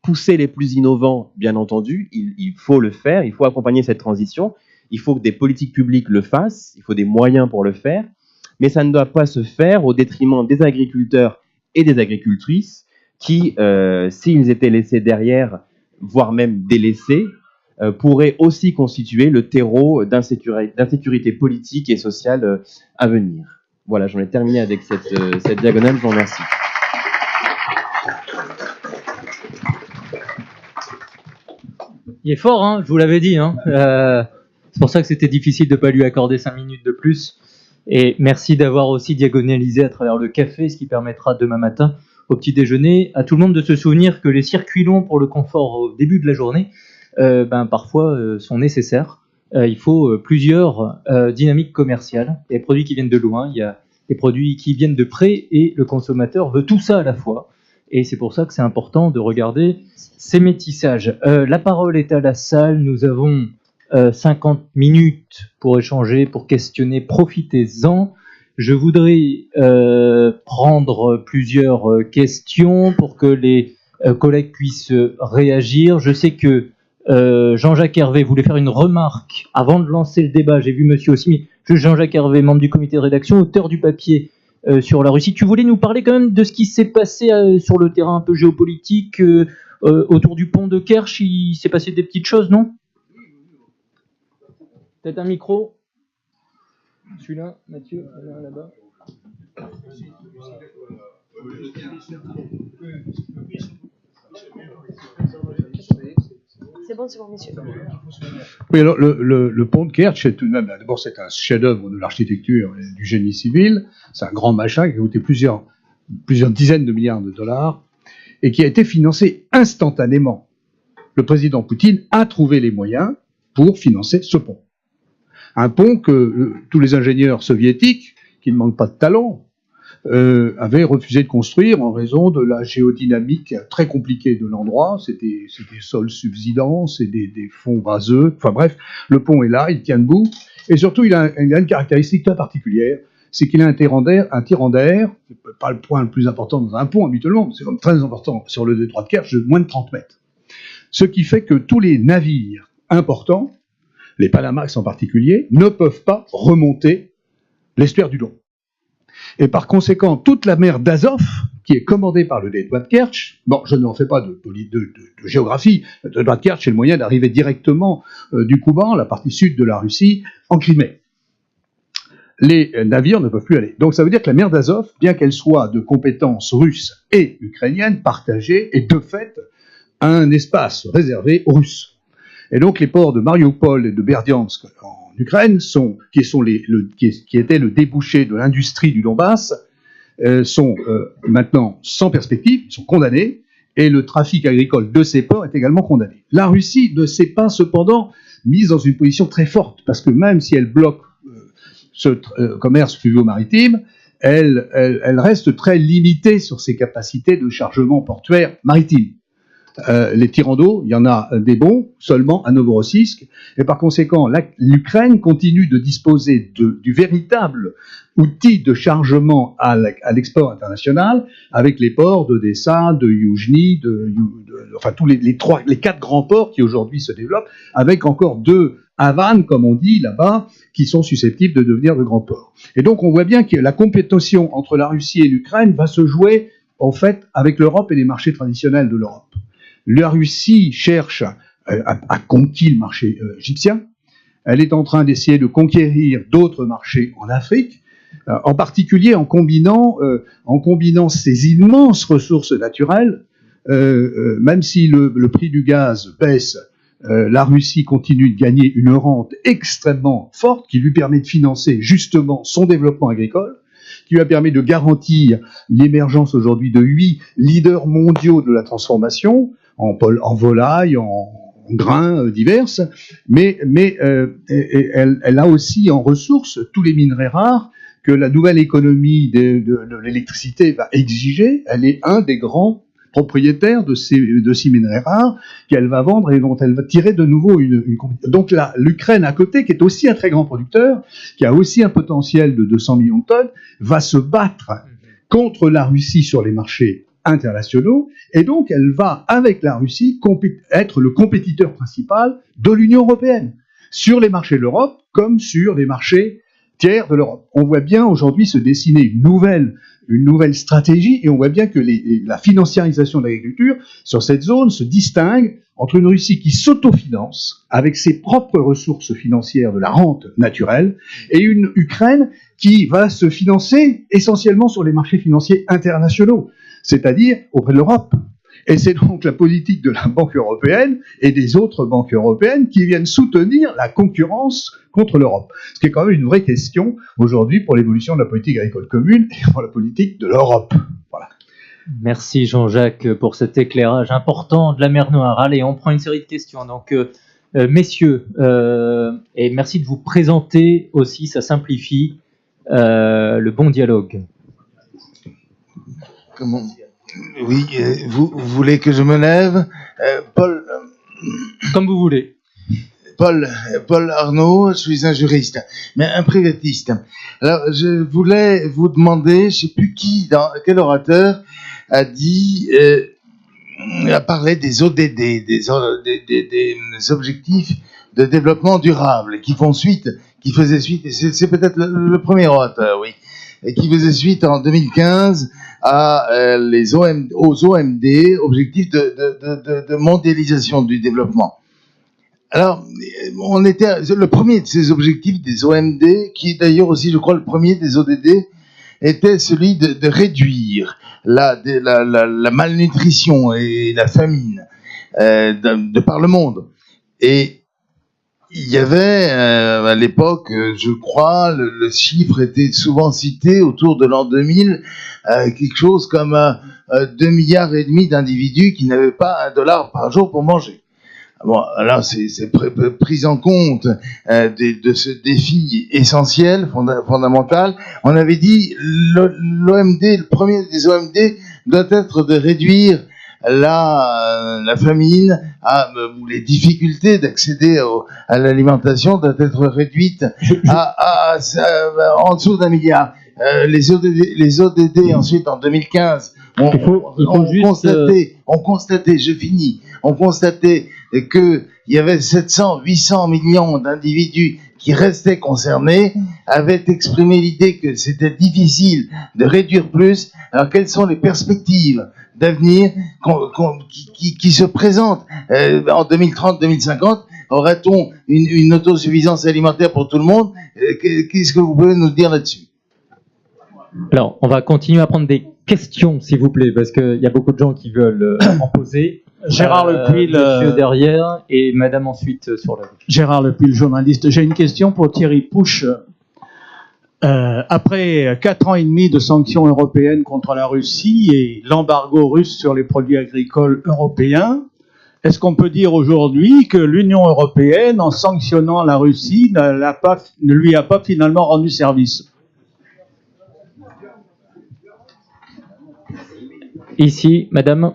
E: pousser les plus innovants, bien entendu, il faut le faire, il faut accompagner cette transition, il faut que des politiques publiques le fassent, il faut des moyens pour le faire, mais ça ne doit pas se faire au détriment des agriculteurs et des agricultrices qui, s'ils étaient laissés derrière, voire même délaissés, pourraient aussi constituer le terreau d'insécurité politique et sociale à venir. Voilà, j'en ai terminé avec cette diagonale, je vous remercie.
B: Il est fort, hein, je vous l'avais dit. Hein. C'est pour ça que c'était difficile de ne pas lui accorder 5 minutes de plus. Et merci d'avoir aussi diagonalisé à travers le café, ce qui permettra demain matin, au petit déjeuner, à tout le monde de se souvenir que les circuits longs pour le confort au début de la journée, parfois sont nécessaires. Il faut plusieurs dynamiques commerciales. Il y a des produits qui viennent de loin, il y a des produits qui viennent de près, et le consommateur veut tout ça à la fois. Et c'est pour ça que c'est important de regarder ces métissages. La parole est à la salle. Nous avons 50 minutes pour échanger, pour questionner. Profitez-en. Je voudrais prendre plusieurs questions pour que les collègues puissent réagir. Je sais que Jean-Jacques Hervé voulait faire une remarque avant de lancer le débat. J'ai vu monsieur aussi, mais Jean-Jacques Hervé, membre du comité de rédaction, auteur du papier sur la Russie. Tu voulais nous parler quand même de ce qui s'est passé sur le terrain un peu géopolitique autour du pont de Kerch. Il s'est passé des petites choses, non? Peut-être un micro? Celui-là, Mathieu, là-bas.
F: C'est bon, messieurs.
C: Oui, alors le pont de Kerch, c'est tout de même, d'abord c'est un chef-d'œuvre de l'architecture et du génie civil. C'est un grand machin qui a coûté plusieurs dizaines de milliards de dollars et qui a été financé instantanément. Le président Poutine a trouvé les moyens pour financer ce pont. Un pont que tous les ingénieurs soviétiques, qui ne manquent pas de talent, avaient refusé de construire en raison de la géodynamique très compliquée de l'endroit. C'est des sols subsidants, c'est des fonds vaseux. Enfin bref, le pont est là, il tient debout. Et surtout, il a une caractéristique très particulière, c'est qu'il a un tirant d'air, c'est pas le point le plus important dans un pont habituellement, c'est comme très important sur le détroit de Kerch, de moins de 30 mètres. Ce qui fait que tous les navires importants, les Panamax en particulier, ne peuvent pas remonter l'estuaire du Don. Et par conséquent, toute la mer d'Azov, qui est commandée par le détroit de Kerch, bon, je n'en fais pas de géographie, le détroit de Kerch est le moyen d'arriver directement du Kouban, la partie sud de la Russie, en Crimée. Les navires ne peuvent plus aller. Donc ça veut dire que la mer d'Azov, bien qu'elle soit de compétences russes et ukrainiennes partagées, est de fait un espace réservé aux Russes. Et donc les ports de Mariupol et de Berdiansk en Ukraine, qui étaient le débouché de l'industrie du Donbass, sont maintenant sans perspective, sont condamnés, et le trafic agricole de ces ports est également condamné. La Russie ne s'est pas cependant mise dans une position très forte, parce que même si elle bloque ce commerce fluvio-maritime, elle reste très limitée sur ses capacités de chargement portuaire maritime. Les tirants d'eau, il y en a des bons, seulement à Novorossiysk, et par conséquent, l'Ukraine continue de disposer du véritable outil de chargement à l'export international, avec les ports d'Odessa, de Yuzhny, enfin tous les 4 grands ports qui aujourd'hui se développent, avec encore 2 Havanes, comme on dit là-bas, qui sont susceptibles de devenir de grands ports. Et donc on voit bien que la compétition entre la Russie et l'Ukraine va se jouer, en fait, avec l'Europe et les marchés traditionnels de l'Europe. La Russie cherche à conquérir le marché égyptien. Elle est en train d'essayer de conquérir d'autres marchés en Afrique, en particulier en combinant ces immenses ressources naturelles. Même si le prix du gaz baisse, la Russie continue de gagner une rente extrêmement forte qui lui permet de financer justement son développement agricole, qui lui a permis de garantir l'émergence aujourd'hui de 8 leaders mondiaux de la transformation, en volailles, en grains diverses, mais elle a aussi en ressources tous les minerais rares que la nouvelle économie de l'électricité va exiger. Elle est un des grands propriétaires de ces minerais rares qu'elle va vendre et dont elle va tirer de nouveau une compétition. Donc l'Ukraine à côté, qui est aussi un très grand producteur, qui a aussi un potentiel de 200 millions de tonnes, va se battre contre la Russie sur les marchés internationaux, et donc elle va, avec la Russie, être le compétiteur principal de l'Union européenne, sur les marchés de l'Europe, comme sur les marchés tiers de l'Europe. On voit bien aujourd'hui se dessiner une nouvelle stratégie, et on voit bien que la financiarisation de l'agriculture sur cette zone se distingue entre une Russie qui s'autofinance avec ses propres ressources financières de la rente naturelle, et une Ukraine qui va se financer essentiellement sur les marchés financiers internationaux, c'est-à-dire auprès de l'Europe. Et c'est donc la politique de la Banque européenne et des autres banques européennes qui viennent soutenir la concurrence contre l'Europe. Ce qui est quand même une vraie question aujourd'hui pour l'évolution de la politique agricole commune et pour la politique de l'Europe. Voilà.
B: Merci Jean-Jacques pour cet éclairage important de la mer Noire. Allez, on prend une série de questions. Donc, messieurs, et merci de vous présenter aussi, ça simplifie le bon dialogue.
F: Comment ? Oui, vous voulez que je me lève ? Paul.
B: Comme vous voulez.
F: Paul Arnaud, je suis un juriste, mais un privatiste. Alors, je voulais vous demander, je ne sais plus quel orateur a dit, a parlé des ODD, des objectifs de développement durable, qui faisaient suite, et c'est peut-être le premier orateur, oui, et qui faisait suite en 2015 aux OMD, objectifs de mondialisation du développement. Alors, on était le premier de ces objectifs des OMD, qui est d'ailleurs aussi, je crois, le premier des ODD, était celui de réduire la malnutrition et la famine de par le monde. Et il y avait à l'époque, je crois, le chiffre était souvent cité autour de l'an 2000, quelque chose comme 2,5 milliards d'individus qui n'avaient pas $1 par jour pour manger. Bon, alors c'est prise en compte de ce défi essentiel, fondamental. On avait dit l'OMD, le premier des OMD doit être de réduire la famine, ou les difficultés d'accéder à l'alimentation doivent être réduites en dessous d'1 milliard. Les ODD ensuite en 2015 on constatait qu'il y avait 700-800 millions d'individus qui restaient concernés, avaient exprimé l'idée que c'était difficile de réduire plus. Alors quelles sont les perspectives d'avenir qui se présentent en 2030-2050? Aura-t-on une autosuffisance alimentaire pour tout le monde? Qu'est-ce que vous pouvez nous dire là-dessus?
B: Alors, on va continuer à prendre des questions, s'il vous plaît, parce qu'il y a beaucoup de gens qui veulent en poser.
G: Gérard Lepuil,
B: monsieur derrière, et madame ensuite sur la gauche.
G: Gérard Lepuil, journaliste. J'ai une question pour Thierry Pouche. Après 4 ans et demi de sanctions européennes contre la Russie et l'embargo russe sur les produits agricoles européens, est-ce qu'on peut dire aujourd'hui que l'Union européenne, en sanctionnant la Russie, ne lui a pas finalement rendu service ?
B: Ici, madame.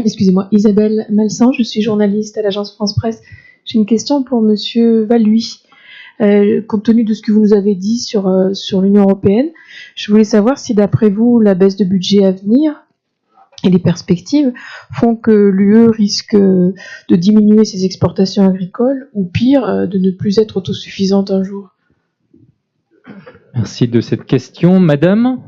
H: Excusez-moi, Isabelle Malsan, je suis journaliste à l'agence France Presse. J'ai une question pour monsieur Valluy. Compte tenu de ce que vous nous avez dit sur l'Union européenne, je voulais savoir si d'après vous, la baisse de budget à venir et les perspectives font que l'UE risque de diminuer ses exportations agricoles ou pire, de ne plus être autosuffisante un jour.
B: Merci de cette question. Madame ?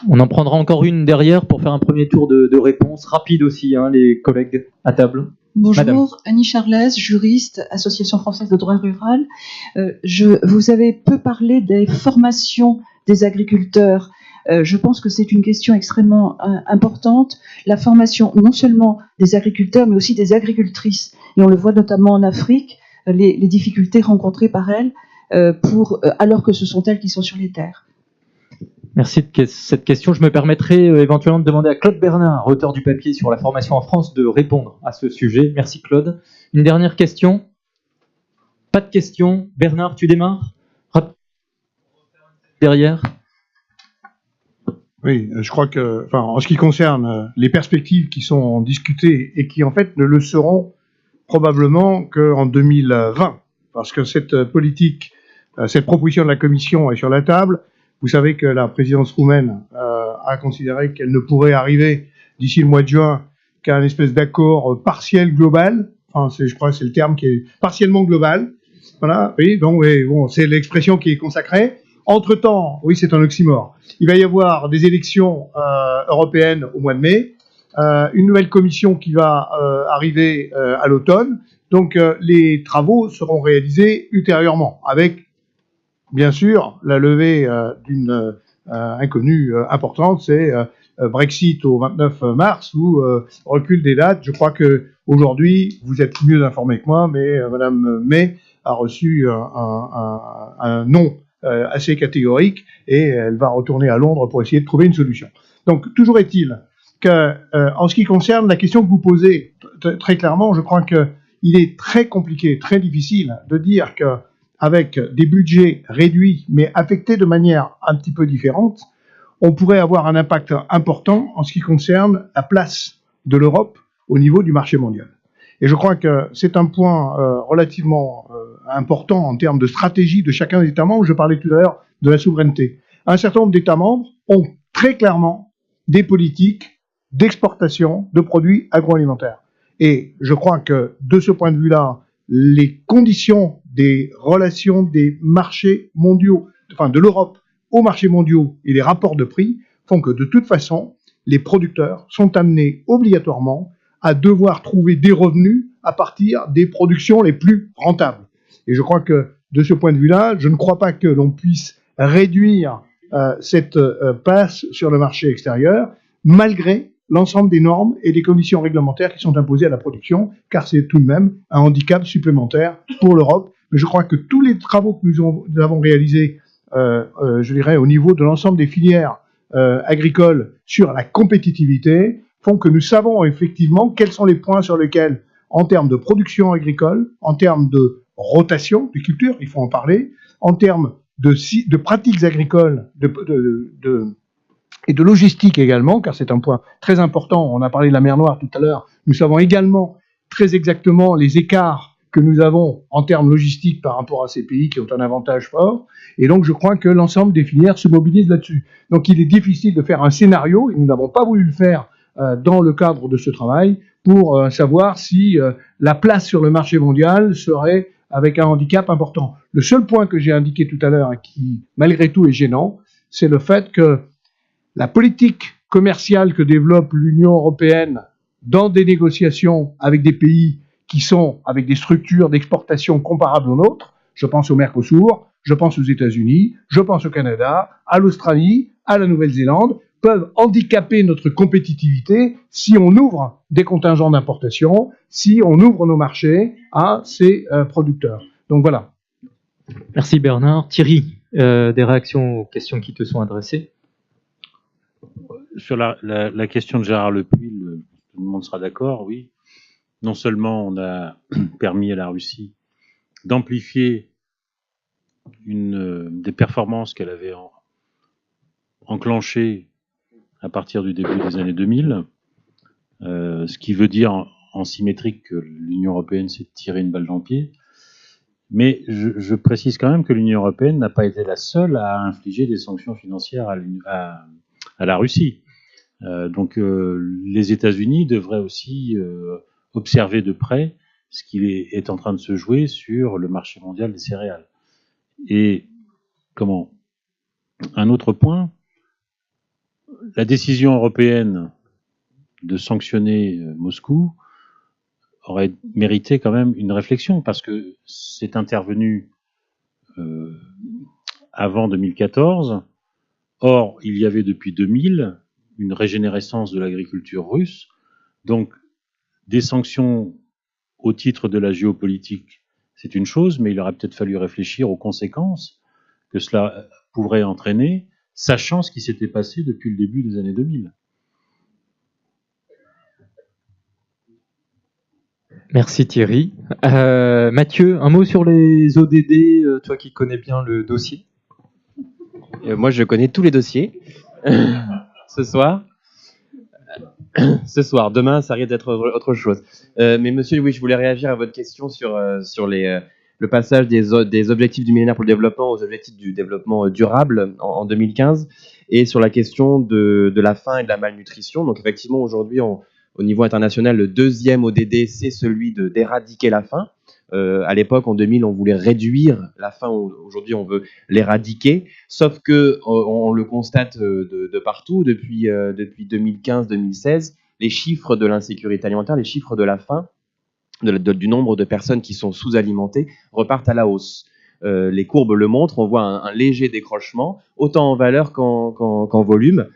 B: On en prendra encore une derrière pour faire un premier tour de réponse, rapide aussi, hein, les collègues à table.
I: Bonjour,
B: Madame.
I: Annie Charlès, juriste, Association française de droit rural. Vous avez peu parlé des formations des agriculteurs. Je pense que c'est une question extrêmement importante. La formation non seulement des agriculteurs, mais aussi des agricultrices. Et on le voit notamment en Afrique, les difficultés rencontrées par elles, alors que ce sont elles qui sont sur les terres.
B: Merci de cette question. Je me permettrai éventuellement de demander à Claude Bernard, auteur du papier sur la formation en France, de répondre à ce sujet. Merci Claude. Une dernière question? Pas de question. Bernard, tu démarres? Derrière.
C: Oui, je crois que, en ce qui concerne les perspectives qui sont discutées et qui en fait ne le seront probablement qu'en 2020, parce que cette politique, cette proposition de la Commission est sur la table. Vous savez que la présidence roumaine a considéré qu'elle ne pourrait arriver d'ici le mois de juin qu'à un espèce d'accord partiel global. Je crois que c'est le terme qui est partiellement global. Voilà, oui, donc oui, bon, c'est l'expression qui est consacrée. Entre-temps, oui, c'est un oxymore. Il va y avoir des élections européennes au mois de mai, une nouvelle commission qui va arriver à l'automne. Donc les travaux seront réalisés ultérieurement avec bien sûr la levée d'une inconnue importante, c'est Brexit au 29 mars ou recul des dates. Je crois que aujourd'hui, vous êtes mieux informés que moi, mais Madame May a reçu un non assez catégorique et elle va retourner à Londres pour essayer de trouver une solution. Donc, toujours est-il que, en ce qui concerne la question que vous posez, très clairement, je crois que il est très compliqué, très difficile de dire que avec des budgets réduits, mais affectés de manière un petit peu différente, on pourrait avoir un impact important en ce qui concerne la place de l'Europe au niveau du marché mondial. Et je crois que c'est un point relativement important en termes de stratégie de chacun des États membres. Je parlais tout à l'heure de la souveraineté. Un certain nombre d'États membres ont très clairement des politiques d'exportation de produits agroalimentaires. Et je crois que de ce point de vue-là, les conditions des relations des marchés mondiaux, enfin de l'Europe aux marchés mondiaux et les rapports de prix font que de toute façon, les producteurs sont amenés obligatoirement à devoir trouver des revenus à partir des productions les plus rentables. Et je crois que de ce point de vue-là, je ne crois pas que l'on puisse réduire cette place sur le marché extérieur, malgré l'ensemble des normes et des conditions réglementaires qui sont imposées à la production, car c'est tout de même un handicap supplémentaire pour l'Europe. Mais je crois que tous les travaux que nous avons réalisés, je dirais, au niveau de l'ensemble des filières agricoles sur la compétitivité, font que nous savons effectivement quels sont les points sur lesquels, en termes de production agricole, en termes de rotation des cultures, il faut en parler, en termes de pratiques agricoles, et de logistique également, car c'est un point très important. On a parlé de la mer Noire tout à l'heure. Nous savons également très exactement les écarts que nous avons en termes logistiques par rapport à ces pays qui ont un avantage fort. Et donc, je crois que l'ensemble des filières se mobilisent là-dessus. Donc, il est difficile de faire un scénario, et nous n'avons pas voulu le faire dans le cadre de ce travail, pour savoir si la place sur le marché mondial serait avec un handicap important. Le seul point que j'ai indiqué tout à l'heure, et qui, malgré tout, est gênant, c'est le fait que la politique commerciale que développe l'Union européenne dans des négociations avec des pays qui sont avec des structures d'exportation comparables aux nôtres, je pense au Mercosur, je pense aux États-Unis, je pense au Canada, à l'Australie, à la Nouvelle-Zélande, peuvent handicaper notre compétitivité si on ouvre des contingents d'importation, si on ouvre nos marchés à ces producteurs. Donc voilà.
B: Merci Bernard. Thierry, des réactions aux questions qui te sont adressées?
D: Sur la question de Gérard Lepuy, tout le monde sera d'accord, oui. Non seulement on a permis à la Russie d'amplifier des performances qu'elle avait enclenchées à partir du début des années 2000, ce qui veut dire en symétrique que l'Union européenne s'est tirée une balle dans le pied. Mais je précise quand même que l'Union européenne n'a pas été la seule à infliger des sanctions financières à la Russie. Donc les États-Unis devraient aussi observer de près ce qui est en train de se jouer sur le marché mondial des céréales. Et un autre point, la décision européenne de sanctionner Moscou aurait mérité quand même une réflexion, parce que c'est intervenu avant 2014. Or, il y avait depuis 2000 une régénérescence de l'agriculture russe. Donc, des sanctions au titre de la géopolitique, c'est une chose, mais il aurait peut-être fallu réfléchir aux conséquences que cela pourrait entraîner, sachant ce qui s'était passé depuis le début des années 2000.
B: Merci Thierry. Mathieu, un mot sur les ODD, toi qui connais bien le dossier.
E: Moi, je connais tous les dossiers. Ce soir. Demain, ça risque d'être autre chose. Mais monsieur, oui, je voulais réagir à votre question sur le passage des objectifs du millénaire pour le développement aux objectifs du développement durable en 2015, et sur la question de la faim et de la malnutrition. Donc effectivement, aujourd'hui, au niveau international, le deuxième ODD, c'est celui d'éradiquer la faim. À l'époque, en 2000, on voulait réduire la faim. Aujourd'hui, on veut l'éradiquer. Sauf que on le constate de partout depuis 2015-2016, les chiffres de l'insécurité alimentaire, les chiffres de la faim, du nombre de personnes qui sont sous-alimentées repartent à la hausse. les courbes le montrent, on voit un léger décrochement, autant en valeur qu'en volume.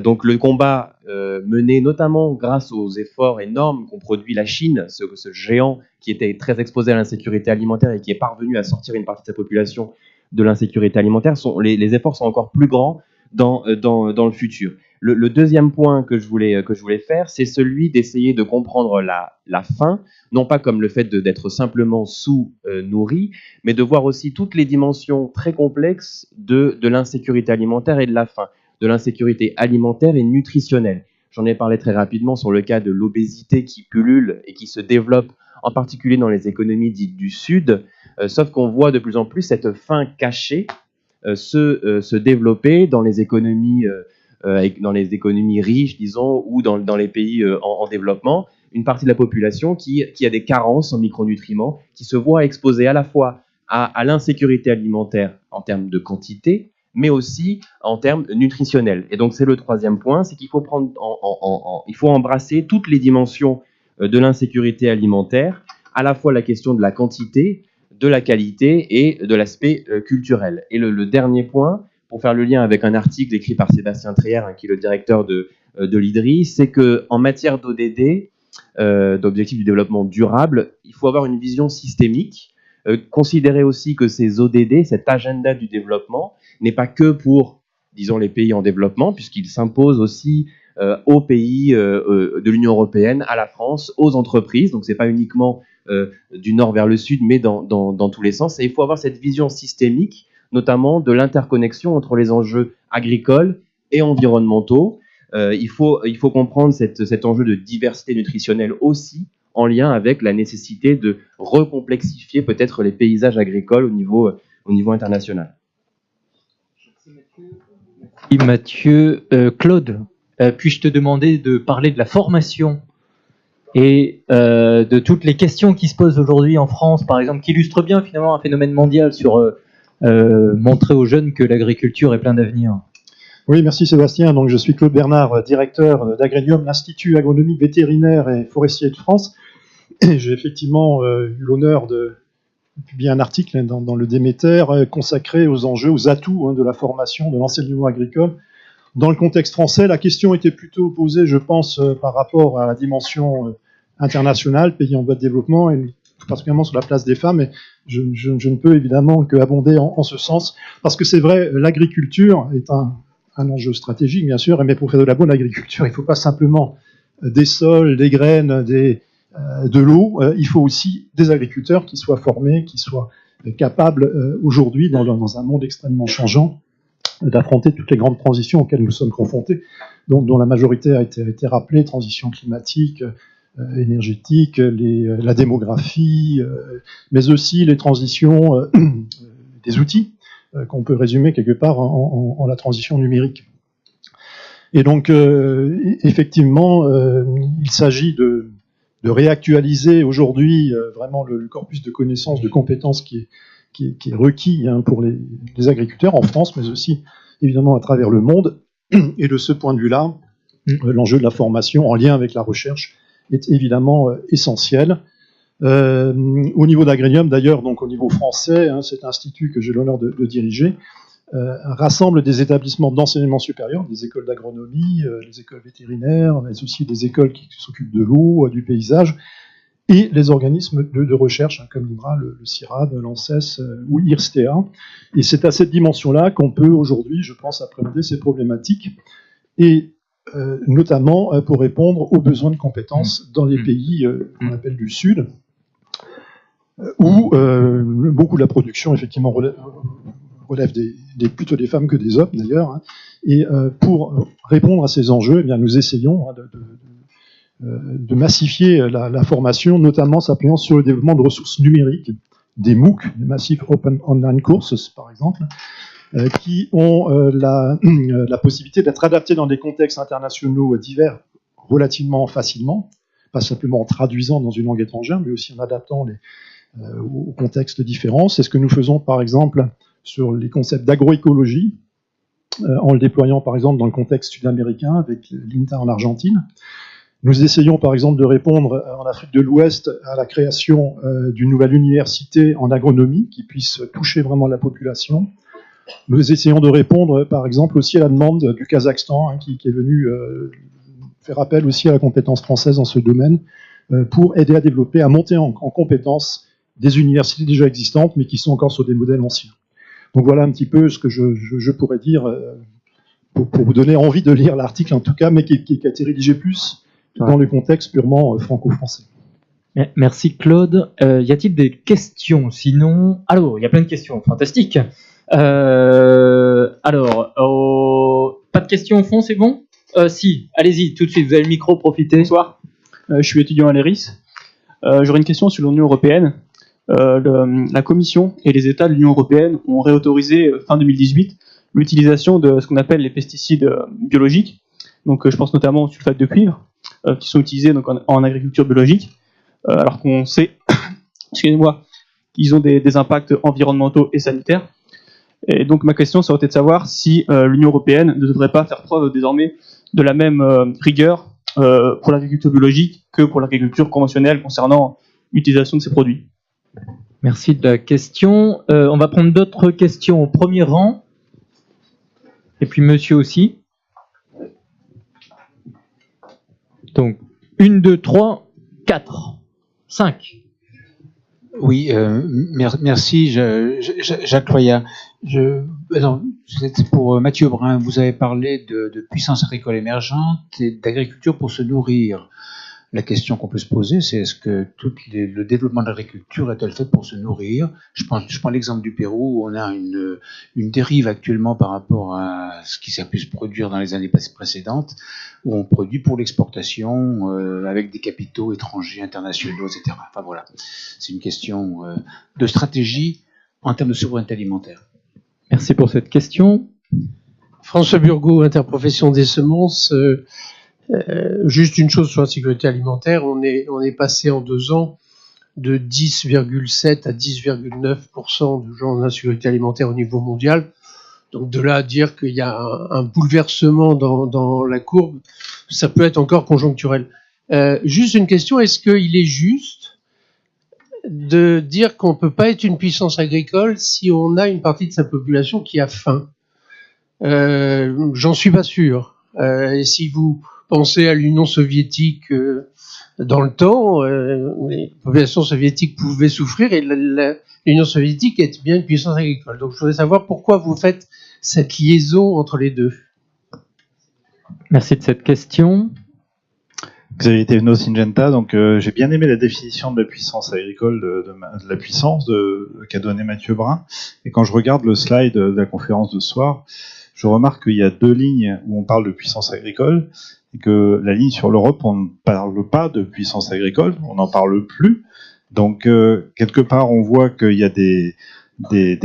E: Donc le combat mené notamment grâce aux efforts énormes qu'ont produit la Chine, ce géant qui était très exposé à l'insécurité alimentaire et qui est parvenu à sortir une partie de sa population de l'insécurité alimentaire, les efforts sont encore plus grands dans le futur. Le deuxième point que je voulais faire, c'est celui d'essayer de comprendre la faim, non pas comme le fait d'être simplement sous-nourri, mais de voir aussi toutes les dimensions très complexes de l'insécurité alimentaire et de la faim, de l'insécurité alimentaire et nutritionnelle. J'en ai parlé très rapidement sur le cas de l'obésité qui pullule et qui se développe, en particulier dans les économies dites du Sud, sauf qu'on voit de plus en plus cette faim cachée se développer dans les économies riches, disons, ou dans les pays en développement, une partie de la population qui a des carences en micronutriments, qui se voit exposée à la fois à l'insécurité alimentaire en termes de quantité, mais aussi en termes nutritionnels. Et donc c'est le troisième point, c'est qu'il faut il faut embrasser toutes les dimensions de l'insécurité alimentaire, à la fois la question de la quantité, de la qualité et de l'aspect culturel. Et le dernier point, pour faire le lien avec un article écrit par Sébastien Trier, qui est le directeur de l'IDRI, c'est qu'en matière d'ODD, d'objectifs du développement durable, il faut avoir une vision systémique, considérer aussi que ces ODD, cet agenda du développement, n'est pas que pour, disons, les pays en développement, puisqu'il s'impose aussi aux pays de l'Union européenne, à la France, aux entreprises. Donc, ce n'est pas uniquement du nord vers le sud, mais dans tous les sens. Et il faut avoir cette vision systémique, notamment de l'interconnexion entre les enjeux agricoles et environnementaux. Il faut comprendre cet enjeu de diversité nutritionnelle aussi, en lien avec la nécessité de recomplexifier peut-être les paysages agricoles au niveau international.
B: Merci Mathieu. Claude, puis-je te demander de parler de la formation et de toutes les questions qui se posent aujourd'hui en France, par exemple, qui illustrent bien finalement un phénomène mondial sur montrer aux jeunes que l'agriculture est plein d'avenir.
J: Oui, merci Sébastien. Donc, je suis Claude Bernard, directeur d'Agrenium, l'Institut agronomique vétérinaire et forestier de France. Et j'ai effectivement eu l'honneur de publier un article dans le Déméter consacré aux enjeux, aux atouts de la formation, de l'enseignement agricole. Dans le contexte français, la question était plutôt posée, je pense, par rapport à la dimension internationale, pays en voie de développement, et particulièrement sur la place des femmes. Et je ne peux évidemment qu'abonder en ce sens, parce que c'est vrai, l'agriculture est un enjeu stratégique, bien sûr, mais pour faire de la bonne agriculture, il ne faut pas simplement des sols, des graines, de l'eau, il faut aussi des agriculteurs qui soient formés, qui soient capables aujourd'hui, dans un monde extrêmement changeant, d'affronter toutes les grandes transitions auxquelles nous sommes confrontés, dont la majorité a été rappelée, transition climatique, énergétique, la démographie, mais aussi les transitions des outils, qu'on peut résumer quelque part en la transition numérique. Et donc, effectivement, il s'agit de réactualiser aujourd'hui vraiment le corpus de connaissances, de compétences qui est requis pour les agriculteurs en France, mais aussi évidemment à travers le monde. Et de ce point de vue-là, l'enjeu de la formation en lien avec la recherche est évidemment essentiel. Au niveau d'Agrenium, d'ailleurs, donc au niveau français, cet institut que j'ai l'honneur de diriger, rassemble des établissements d'enseignement supérieur, des écoles d'agronomie, les écoles vétérinaires, mais aussi des écoles qui s'occupent de l'eau, du paysage, et les organismes de recherche, comme l'INRA, le CIRAD, l'ANSES ou IRSTEA. Et c'est à cette dimension-là qu'on peut aujourd'hui, je pense, appréhender ces problématiques, et notamment pour répondre aux besoins de compétences dans les pays qu'on appelle du Sud, où beaucoup de la production, effectivement, relève plutôt des femmes que des hommes, d'ailleurs. Et pour répondre à ces enjeux, eh bien, nous essayons de massifier la formation, notamment s'appuyant sur le développement de ressources numériques, des MOOC, des Massive Open Online Courses, par exemple, qui ont la possibilité d'être adaptés dans des contextes internationaux divers relativement facilement, pas simplement en traduisant dans une langue étrangère, mais aussi en adaptant aux contextes différents. C'est ce que nous faisons, par exemple, sur les concepts d'agroécologie, en le déployant, par exemple, dans le contexte sud-américain, avec l'INTA en Argentine. Nous essayons par exemple de répondre en Afrique de l'Ouest à la création d'une nouvelle université en agronomie qui puisse toucher vraiment la population. Nous essayons de répondre par exemple aussi à la demande du Kazakhstan qui est venu faire appel aussi à la compétence française dans ce domaine pour aider à développer, à monter en compétence des universités déjà existantes mais qui sont encore sur des modèles anciens. Donc voilà un petit peu ce que je pourrais dire pour vous donner envie de lire l'article en tout cas, mais qui a été rédigé plus dans le contexte purement franco-français.
B: Merci Claude. Y a-t-il des questions? Sinon, alors il y a plein de questions, fantastique. Pas de questions au fond, c'est bon? Si, allez-y, tout de suite, vous avez le micro, profitez.
K: Bonsoir, je suis étudiant à l'ERIS. J'aurais une question sur l'Union européenne. La Commission et les États de l'Union européenne ont réautorisé fin 2018 l'utilisation de ce qu'on appelle les pesticides biologiques. Donc, je pense notamment au sulfate de cuivre, qui sont utilisés donc, en agriculture biologique, alors qu'on sait, excusez-moi, qu'ils ont des impacts environnementaux et sanitaires. Et donc, ma question, ça aurait été de savoir si l'Union européenne ne devrait pas faire preuve désormais de la même rigueur pour l'agriculture biologique que pour l'agriculture conventionnelle concernant l'utilisation de ces produits.
B: Merci de la question. On va prendre d'autres questions au premier rang. Et puis monsieur aussi. Donc, 1, 2, 3, 4, 5.
L: Oui, merci Jacques Loya. C'est pour Mathieu Brun. Vous avez parlé de puissance agricole émergente et d'agriculture pour se nourrir. La question qu'on peut se poser, c'est est-ce que le développement de l'agriculture est-elle fait pour se nourrir? Je prends l'exemple du Pérou où on a une dérive actuellement par rapport à ce qui s'est pu se produire dans les années précédentes, où on produit pour l'exportation avec des capitaux étrangers, internationaux, etc. Enfin voilà, c'est une question de stratégie en termes de souveraineté alimentaire.
B: Merci pour cette question.
M: François Burgot, Interprofession des semences. Juste une chose sur la sécurité alimentaire, on est passé en 2 ans de 10,7 à 10,9% de gens en insécurité alimentaire au niveau mondial. Donc de là à dire qu'il y a un bouleversement dans la courbe, ça peut être encore conjoncturel. Juste une question, est-ce qu'il est juste de dire qu'on ne peut pas être une puissance agricole si on a une partie de sa population qui a faim? J'en suis pas sûr. Et si vous pensez à l'Union soviétique dans le temps, les populations soviétiques pouvaient souffrir et l'Union soviétique est bien une puissance agricole. Donc je voudrais savoir pourquoi vous faites cette liaison entre les deux.
B: Merci de cette question.
N: Xavier Thévenot, Syngenta. Donc j'ai bien aimé la définition de la puissance agricole, de la puissance qu'a donné Mathieu Brun. Et quand je regarde le slide de la conférence de ce soir, je remarque qu'il y a 2 lignes où on parle de puissance agricole et que la ligne sur l'Europe, on ne parle pas de puissance agricole, on n'en parle plus. Donc, quelque part, on voit qu'il y a des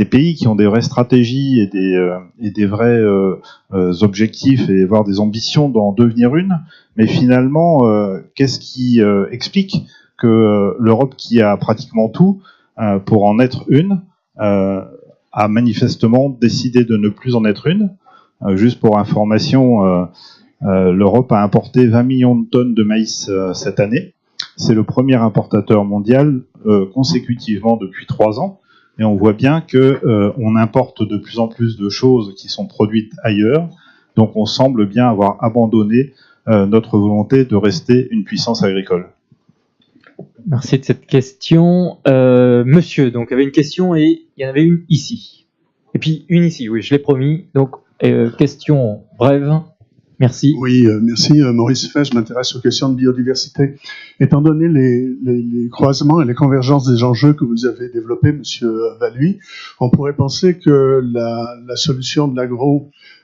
N: pays qui ont des vraies stratégies et des vrais objectifs et voire des ambitions d'en devenir une. Mais finalement, qu'est-ce qui explique que l'Europe, qui a pratiquement tout pour en être une, a manifestement décidé de ne plus en être une? Juste pour information, l'Europe a importé 20 millions de tonnes de maïs cette année. C'est le premier importateur mondial consécutivement depuis 3 ans. Et on voit bien qu'on importe de plus en plus de choses qui sont produites ailleurs. Donc on semble bien avoir abandonné notre volonté de rester une puissance agricole.
B: Merci de cette question. Monsieur, donc, avait une question et il y en avait une ici. Et puis une ici, oui, je l'ai promis. Donc, question brève. Merci.
O: Oui, merci Maurice Fay, je m'intéresse aux questions de biodiversité. Étant donné les croisements et les convergences des enjeux que vous avez développés, Monsieur Valluy, on pourrait penser que la solution de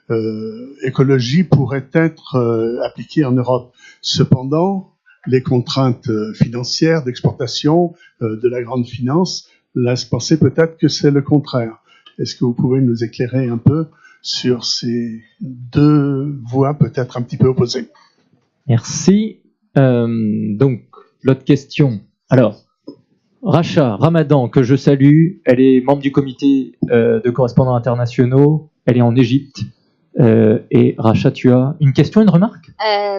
O: l'agroécologie pourrait être appliquée en Europe. Cependant, les contraintes financières d'exportation de la grande finance laissent penser peut-être que c'est le contraire. Est-ce que vous pouvez nous éclairer un peu sur ces 2 voies peut-être un petit peu opposées?
B: Merci. Donc, l'autre question. Alors, Racha Ramadan, que je salue, elle est membre du comité de correspondants internationaux, elle est en Égypte. Et Racha, tu as une question, une remarque?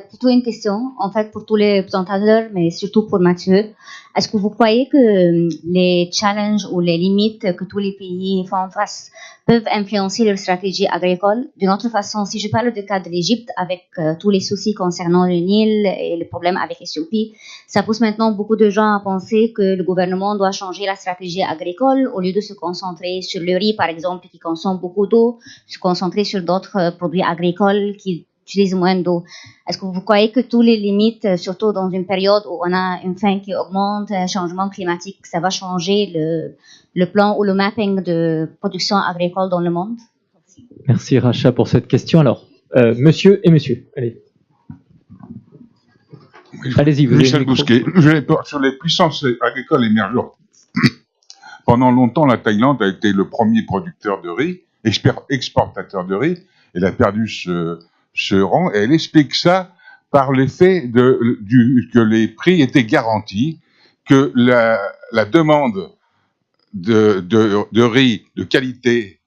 P: Plutôt une question, en fait, pour tous les présentateurs, mais surtout pour Mathieu. Est-ce que vous croyez que les challenges ou les limites que tous les pays font face peuvent influencer leur stratégie agricole? D'une autre façon, si je parle du cas de l'Égypte, avec tous les soucis concernant le Nil et le problème avec l'Éthiopie, ça pousse maintenant beaucoup de gens à penser que le gouvernement doit changer la stratégie agricole au lieu de se concentrer sur le riz, par exemple, qui consomme beaucoup d'eau, se concentrer sur d'autres produits agricoles qui utilisent moins d'eau. Est-ce que vous croyez que toutes les limites, surtout dans une période où on a une faim qui augmente, changement climatique, ça va changer le plan ou le mapping de production agricole dans le monde?
B: Merci Racha pour cette question. Alors, monsieur et monsieur, allez. Allez-y, vous
Q: Michel Bousquet, sur les puissances agricoles émergentes. Pendant longtemps, la Thaïlande a été le premier producteur de riz, exportateur de riz. Elle a perdu ce rang, et elle explique ça par l'effet que les prix étaient garantis, que la demande de riz de qualité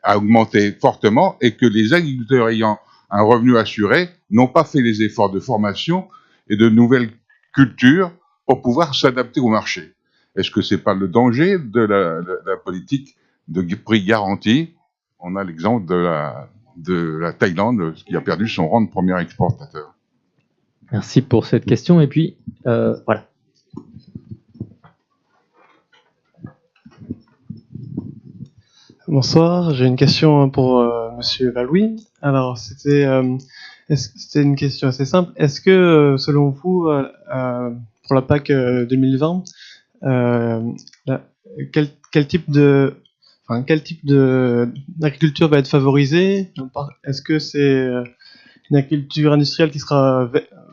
Q: a augmenté fortement, et que les agriculteurs ayant un revenu assuré n'ont pas fait les efforts de formation et de nouvelles cultures pour pouvoir s'adapter au marché. Est-ce que c'est pas le danger de la politique de prix garanti? On a l'exemple de la Thaïlande qui a perdu son rang de premier exportateur.
B: Merci pour cette question. Et puis, voilà.
R: Bonsoir, j'ai une question pour Monsieur Valouis. Alors, c'était une question assez simple. Est-ce que, selon vous, pour la PAC 2020, quel type d'agriculture va être favorisée? Est-ce que c'est une agriculture industrielle qui sera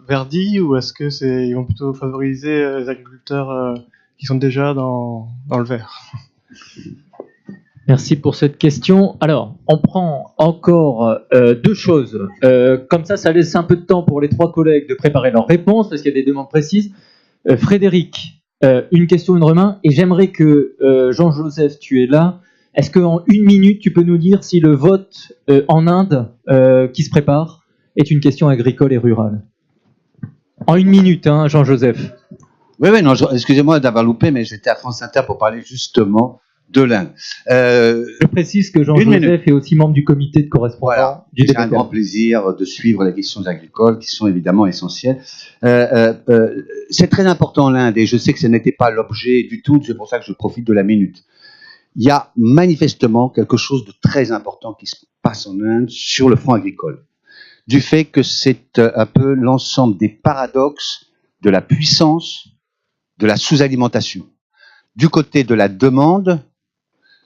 R: verdie, ou est-ce que ils vont plutôt favoriser les agriculteurs qui sont déjà dans le vert?
B: Merci pour cette question. Alors, on prend encore deux choses. Comme ça laisse un peu de temps pour les trois collègues de préparer leurs réponses, parce qu'il y a des demandes précises. Frédéric, une question, une remarque, et j'aimerais que Jean-Joseph, tu es là. Est-ce qu'en une minute, tu peux nous dire si le vote en Inde qui se prépare est une question agricole et rurale? En une minute, hein, Jean-Joseph.
S: Oui, non, excusez-moi d'avoir loupé, mais j'étais à France Inter pour parler justement de l'Inde.
B: Je précise que Jean-Joseph est aussi membre du comité de correspondants du
S: J'ai un
B: département.
S: grand plaisir de suivre les questions agricoles qui sont évidemment essentielles. C'est très important l'Inde, et je sais que ce n'était pas l'objet du tout, c'est pour ça que je profite de la minute. Il y a manifestement quelque chose de très important qui se passe en Inde sur le front agricole, du fait que c'est un peu l'ensemble des paradoxes de la puissance de la sous-alimentation. Du côté de la demande,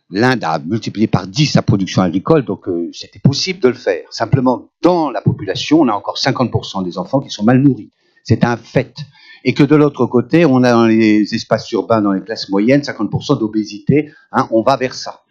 S: l'Inde a multiplié par 10 sa production agricole, donc c'était possible de le faire. Simplement, dans la population, on a encore 50% des enfants qui sont mal nourris. C'est un fait. Et que de l'autre côté, on a dans les espaces urbains, dans les classes moyennes, 50% d'obésité. On va vers ça.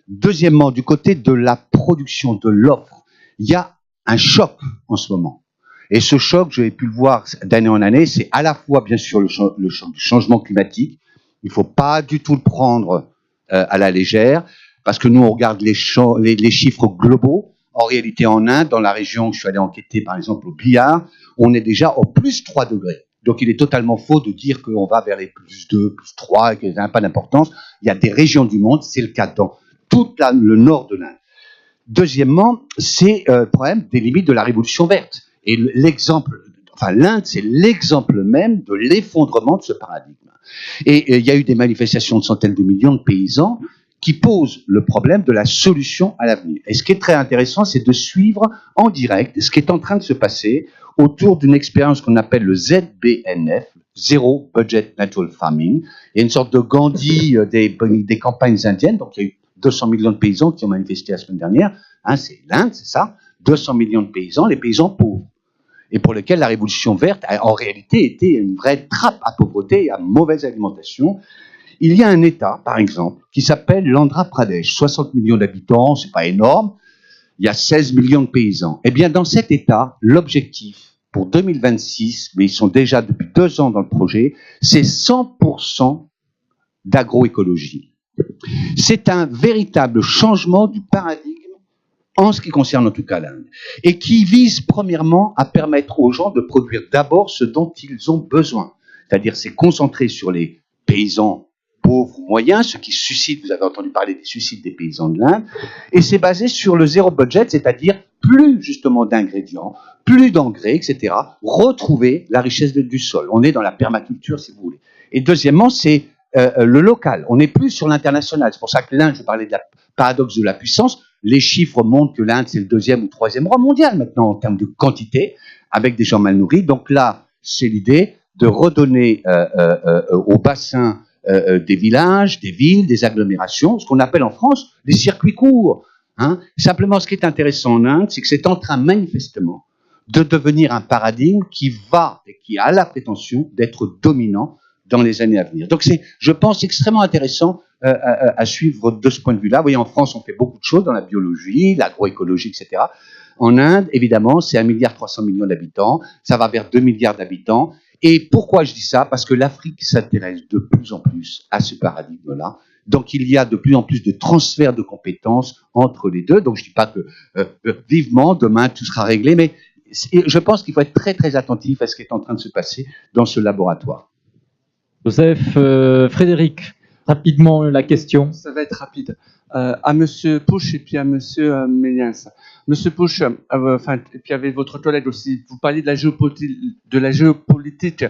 S: Deuxièmement, du côté de la production, de l'offre, il y a un choc en ce moment. Et ce choc, j'ai pu le voir d'année en année, c'est à la fois, bien sûr, le choc du changement climatique. Il ne faut pas du tout le prendre à la légère, parce que nous, on regarde les chiffres globaux. En réalité, en Inde, dans la région où je suis allé enquêter, par exemple au Bihar, on est déjà au plus 3 degrés. Donc, il est totalement faux de dire qu'on va vers les plus 2, plus 3, et que ça n'a pas d'importance. Il y a des régions du monde, c'est le cas dans tout le nord de l'Inde. Deuxièmement, c'est le problème des limites de la révolution verte. Et l'Inde, c'est l'exemple même de l'effondrement de ce paradigme. Et il y a eu des manifestations de centaines de millions de paysans qui posent le problème de la solution à l'avenir. Et ce qui est très intéressant, c'est de suivre en direct ce qui est en train de se passer autour d'une expérience qu'on appelle le ZBNF, Zero Budget Natural Farming. Il y a une sorte de Gandhi des campagnes indiennes. Donc, il y a eu 200 millions de paysans qui ont manifesté la semaine dernière. C'est l'Inde, c'est ça. 200 millions de paysans, les paysans pauvres. Et pour lesquels la révolution verte a en réalité été une vraie trappe à pauvreté et à mauvaise alimentation. Il y a un État, par exemple, qui s'appelle l'Andhra Pradesh, 60 millions d'habitants, c'est pas énorme, il y a 16 millions de paysans. Eh bien, dans cet État, l'objectif pour 2026, mais ils sont déjà depuis 2 ans dans le projet, c'est 100% d'agroécologie. C'est un véritable changement du paradigme en ce qui concerne en tout cas l'Inde, et qui vise premièrement à permettre aux gens de produire d'abord ce dont ils ont besoin. C'est-à-dire, c'est concentré sur les paysans pauvres ou moyens, ce qui suscite, vous avez entendu parler des suicides des paysans de l'Inde, et c'est basé sur le zéro budget, c'est-à-dire plus justement d'ingrédients, plus d'engrais, etc., retrouver la richesse du sol. On est dans la permaculture, si vous voulez. Et deuxièmement, c'est le local. On n'est plus sur l'international. C'est pour ça que l'Inde, je parlais de la paradoxe de la puissance, les chiffres montrent que l'Inde, c'est le 2e ou 3e roi mondial maintenant en termes de quantité, avec des gens mal nourris. Donc là, c'est l'idée de redonner au bassin des villages, des villes, des agglomérations, ce qu'on appelle en France les circuits courts. Hein. Simplement, ce qui est intéressant en Inde, c'est que c'est en train manifestement de devenir un paradigme qui va et qui a la prétention d'être dominant dans les années à venir. Donc c'est, je pense, extrêmement intéressant à suivre de ce point de vue-là. Vous voyez, en France, on fait beaucoup de choses dans la biologie, l'agroécologie, etc. En Inde, évidemment, c'est 1,3 milliard d'habitants, ça va vers 2 milliards d'habitants. Et pourquoi je dis ça? Parce que l'Afrique s'intéresse de plus en plus à ce paradigme-là. Donc il y a de plus en plus de transfert de compétences entre les deux. Donc je ne dis pas que vivement, demain, tout sera réglé, mais je pense qu'il faut être très très attentif à ce qui est en train de se passer dans ce laboratoire.
B: Joseph, Frédéric, rapidement la question.
T: Ça va être rapide. À Monsieur Pouch et puis à Monsieur Méliens. Monsieur Pouch, et puis avec votre collègue aussi, vous parlez de la géopolitique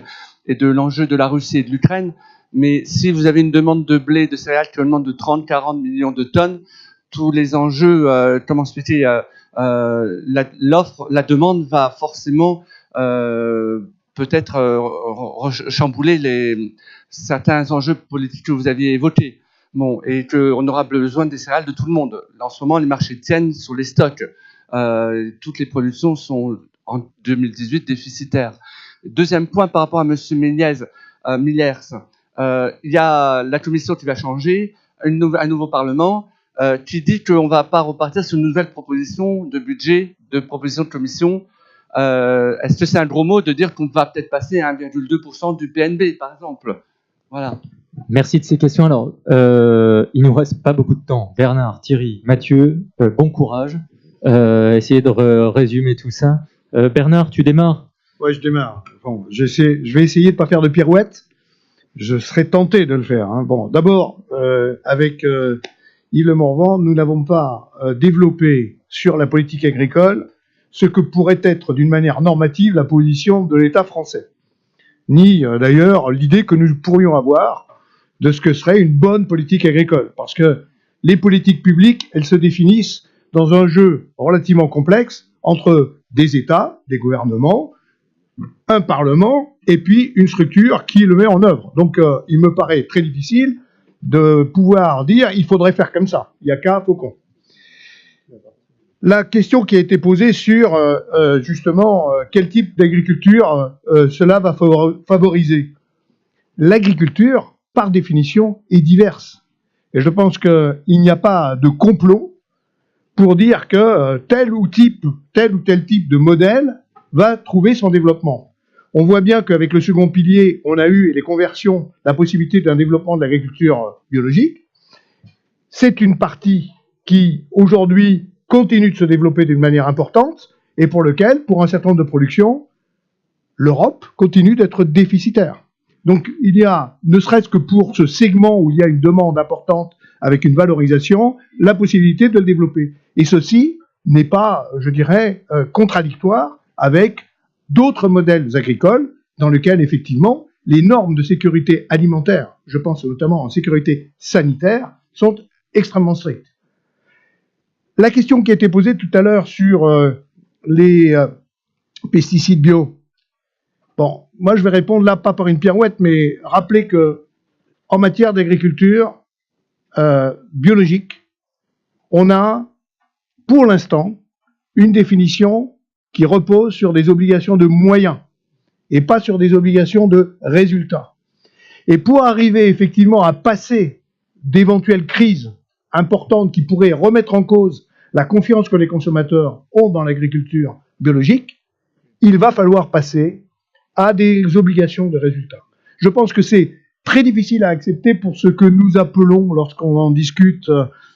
T: et de l'enjeu de la Russie et de l'Ukraine, mais si vous avez une demande de blé, de céréales qui demande de 30-40 millions de tonnes, tous les enjeux, comment expliquer, la demande va forcément peut-être chambouler certains enjeux politiques que vous aviez évoqués. Bon, et qu'on aura besoin des céréales de tout le monde. En ce moment, les marchés tiennent sur les stocks. Toutes les productions sont en 2018 déficitaires. Deuxième point par rapport à M. Milliers, il y a la commission qui va changer, un nouveau parlement qui dit qu'on ne va pas repartir sur une nouvelle proposition de budget, de proposition de commission. Est-ce que c'est un gros mot de dire qu'on va peut-être passer à 1,2% du PNB, par exemple? Voilà.
B: Merci de ces questions. Alors, il nous reste pas beaucoup de temps. Bernard, Thierry, Mathieu, bon courage. Essayez de résumer tout ça. Bernard, tu démarres?
C: Ouais, je démarre. Bon, je vais essayer de pas faire de pirouette. Je serais tenté de le faire. Hein. Bon, d'abord, avec Yves Le Morvan, nous n'avons pas développé sur la politique agricole ce que pourrait être d'une manière normative la position de l'État français. Ni d'ailleurs l'idée que nous pourrions avoir de ce que serait une bonne politique agricole. Parce que les politiques publiques, elles se définissent dans un jeu relativement complexe entre des États, des gouvernements, un Parlement et puis une structure qui le met en œuvre. Donc il me paraît très difficile de pouvoir dire il faudrait faire comme ça. Il n'y a qu'un faucon. La question qui a été posée sur justement quel type d'agriculture cela va favoriser. L'agriculture, par définition, est diverse. Et je pense qu'il n'y a pas de complot pour dire que tel ou tel type de modèle va trouver son développement. On voit bien qu'avec le second pilier, on a eu les conversions, la possibilité d'un développement de l'agriculture biologique. C'est une partie qui, aujourd'hui, continue de se développer d'une manière importante et pour lequel, pour un certain nombre de productions, l'Europe continue d'être déficitaire. Donc il y a, ne serait-ce que pour ce segment où il y a une demande importante avec une valorisation, la possibilité de le développer. Et ceci n'est pas, je dirais, contradictoire avec d'autres modèles agricoles dans lesquels, effectivement, les normes de sécurité alimentaire, je pense notamment en sécurité sanitaire, sont extrêmement strictes. La question qui a été posée tout à l'heure sur les pesticides bio. Bon, moi je vais répondre là, pas par une pirouette, mais rappelez que en matière d'agriculture biologique, on a pour l'instant une définition qui repose sur des obligations de moyens et pas sur des obligations de résultats. Et pour arriver effectivement à passer d'éventuelles crises importantes qui pourraient remettre en cause la confiance que les consommateurs ont dans l'agriculture biologique, il va falloir passer à des obligations de résultats. Je pense que c'est très difficile à accepter pour ce que nous appelons, lorsqu'on en discute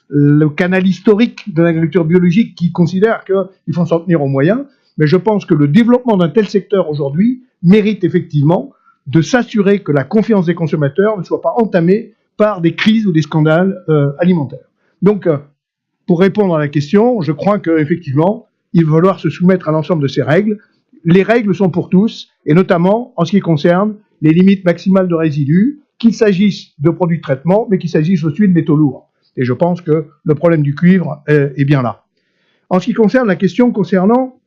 C: le canal historique de l'agriculture biologique qui considère qu'il faut s'en tenir aux moyens. Mais je pense que le développement d'un tel secteur aujourd'hui mérite effectivement de s'assurer que la confiance des consommateurs ne soit pas entamée par des crises ou des scandales alimentaires. Donc, pour répondre à la question, je crois qu'effectivement, il va falloir se soumettre à l'ensemble de ces règles. Les règles sont pour tous, et notamment en ce qui concerne les limites maximales de résidus, qu'il s'agisse de produits de traitement, mais qu'il s'agisse aussi de métaux lourds. Et je pense que le problème du cuivre est bien là. En ce qui concerne la question concernant,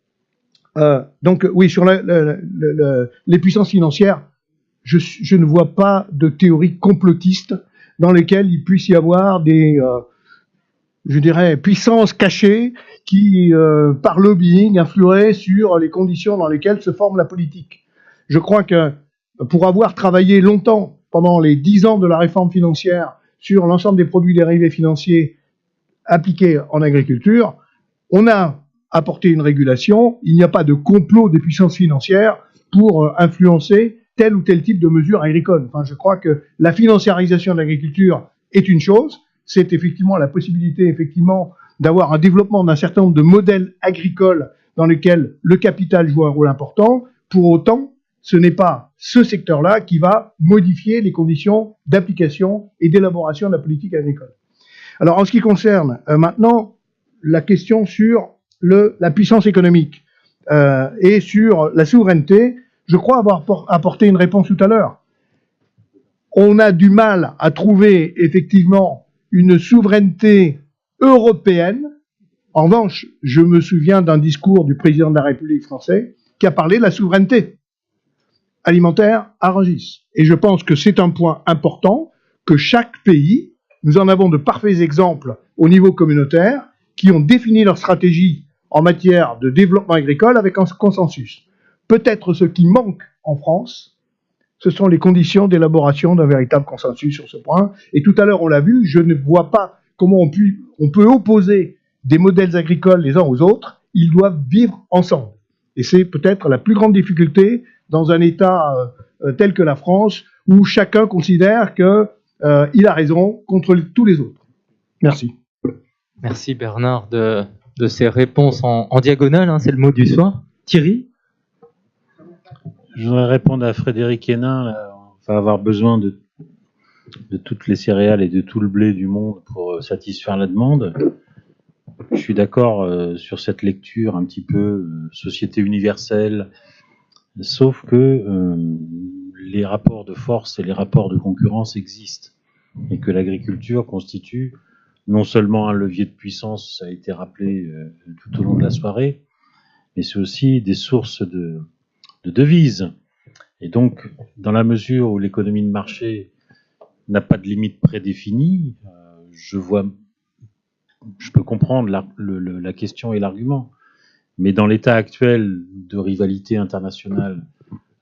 C: sur les puissances financières, je ne vois pas de théorie complotiste dans lesquelles il puisse y avoir des, puissances cachées qui, par lobbying, influeraient sur les conditions dans lesquelles se forme la politique. Je crois que pour avoir travaillé longtemps, pendant les 10 ans de la réforme financière, sur l'ensemble des produits dérivés financiers appliqués en agriculture, on a apporté une régulation. Il n'y a pas de complot des puissances financières pour influencer tel ou tel type de mesures agricoles. Enfin, je crois que la financiarisation de l'agriculture est une chose. C'est effectivement la possibilité, effectivement, d'avoir un développement d'un certain nombre de modèles agricoles dans lesquels le capital joue un rôle important. Pour autant, ce n'est pas ce secteur-là qui va modifier les conditions d'application et d'élaboration de la politique agricole. Alors, en ce qui concerne maintenant la question sur la puissance économique et sur la souveraineté, je crois avoir apporté une réponse tout à l'heure. On a du mal à trouver effectivement une souveraineté européenne. En revanche, je me souviens d'un discours du président de la République français qui a parlé de la souveraineté alimentaire à Rungis. Et je pense que c'est un point important que chaque pays, nous en avons de parfaits exemples au niveau communautaire, qui ont défini leur stratégie en matière de développement agricole avec un consensus. Peut-être ce qui manque en France, ce sont les conditions d'élaboration d'un véritable consensus sur ce point. Et tout à l'heure, on l'a vu, je ne vois pas comment on peut opposer des modèles agricoles les uns aux autres. Ils doivent vivre ensemble. Et c'est peut-être la plus grande difficulté dans un État tel que la France, où chacun considère qu'il a raison contre tous les autres. Merci.
B: Merci Bernard de ces réponses en diagonale, hein, c'est le mot du soir. Thierry ?
D: Je voudrais répondre à Frédéric Hénin. Là, on va avoir besoin de toutes les céréales et de tout le blé du monde pour satisfaire la demande. Je suis d'accord sur cette lecture un petit peu société universelle, sauf que les rapports de force et les rapports de concurrence existent et que l'agriculture constitue non seulement un levier de puissance, ça a été rappelé tout au long de la soirée, mais c'est aussi des sources de devises. Et donc, dans la mesure où l'économie de marché n'a pas de limite prédéfinie, je peux comprendre la question et l'argument. Mais dans l'état actuel de rivalité internationale,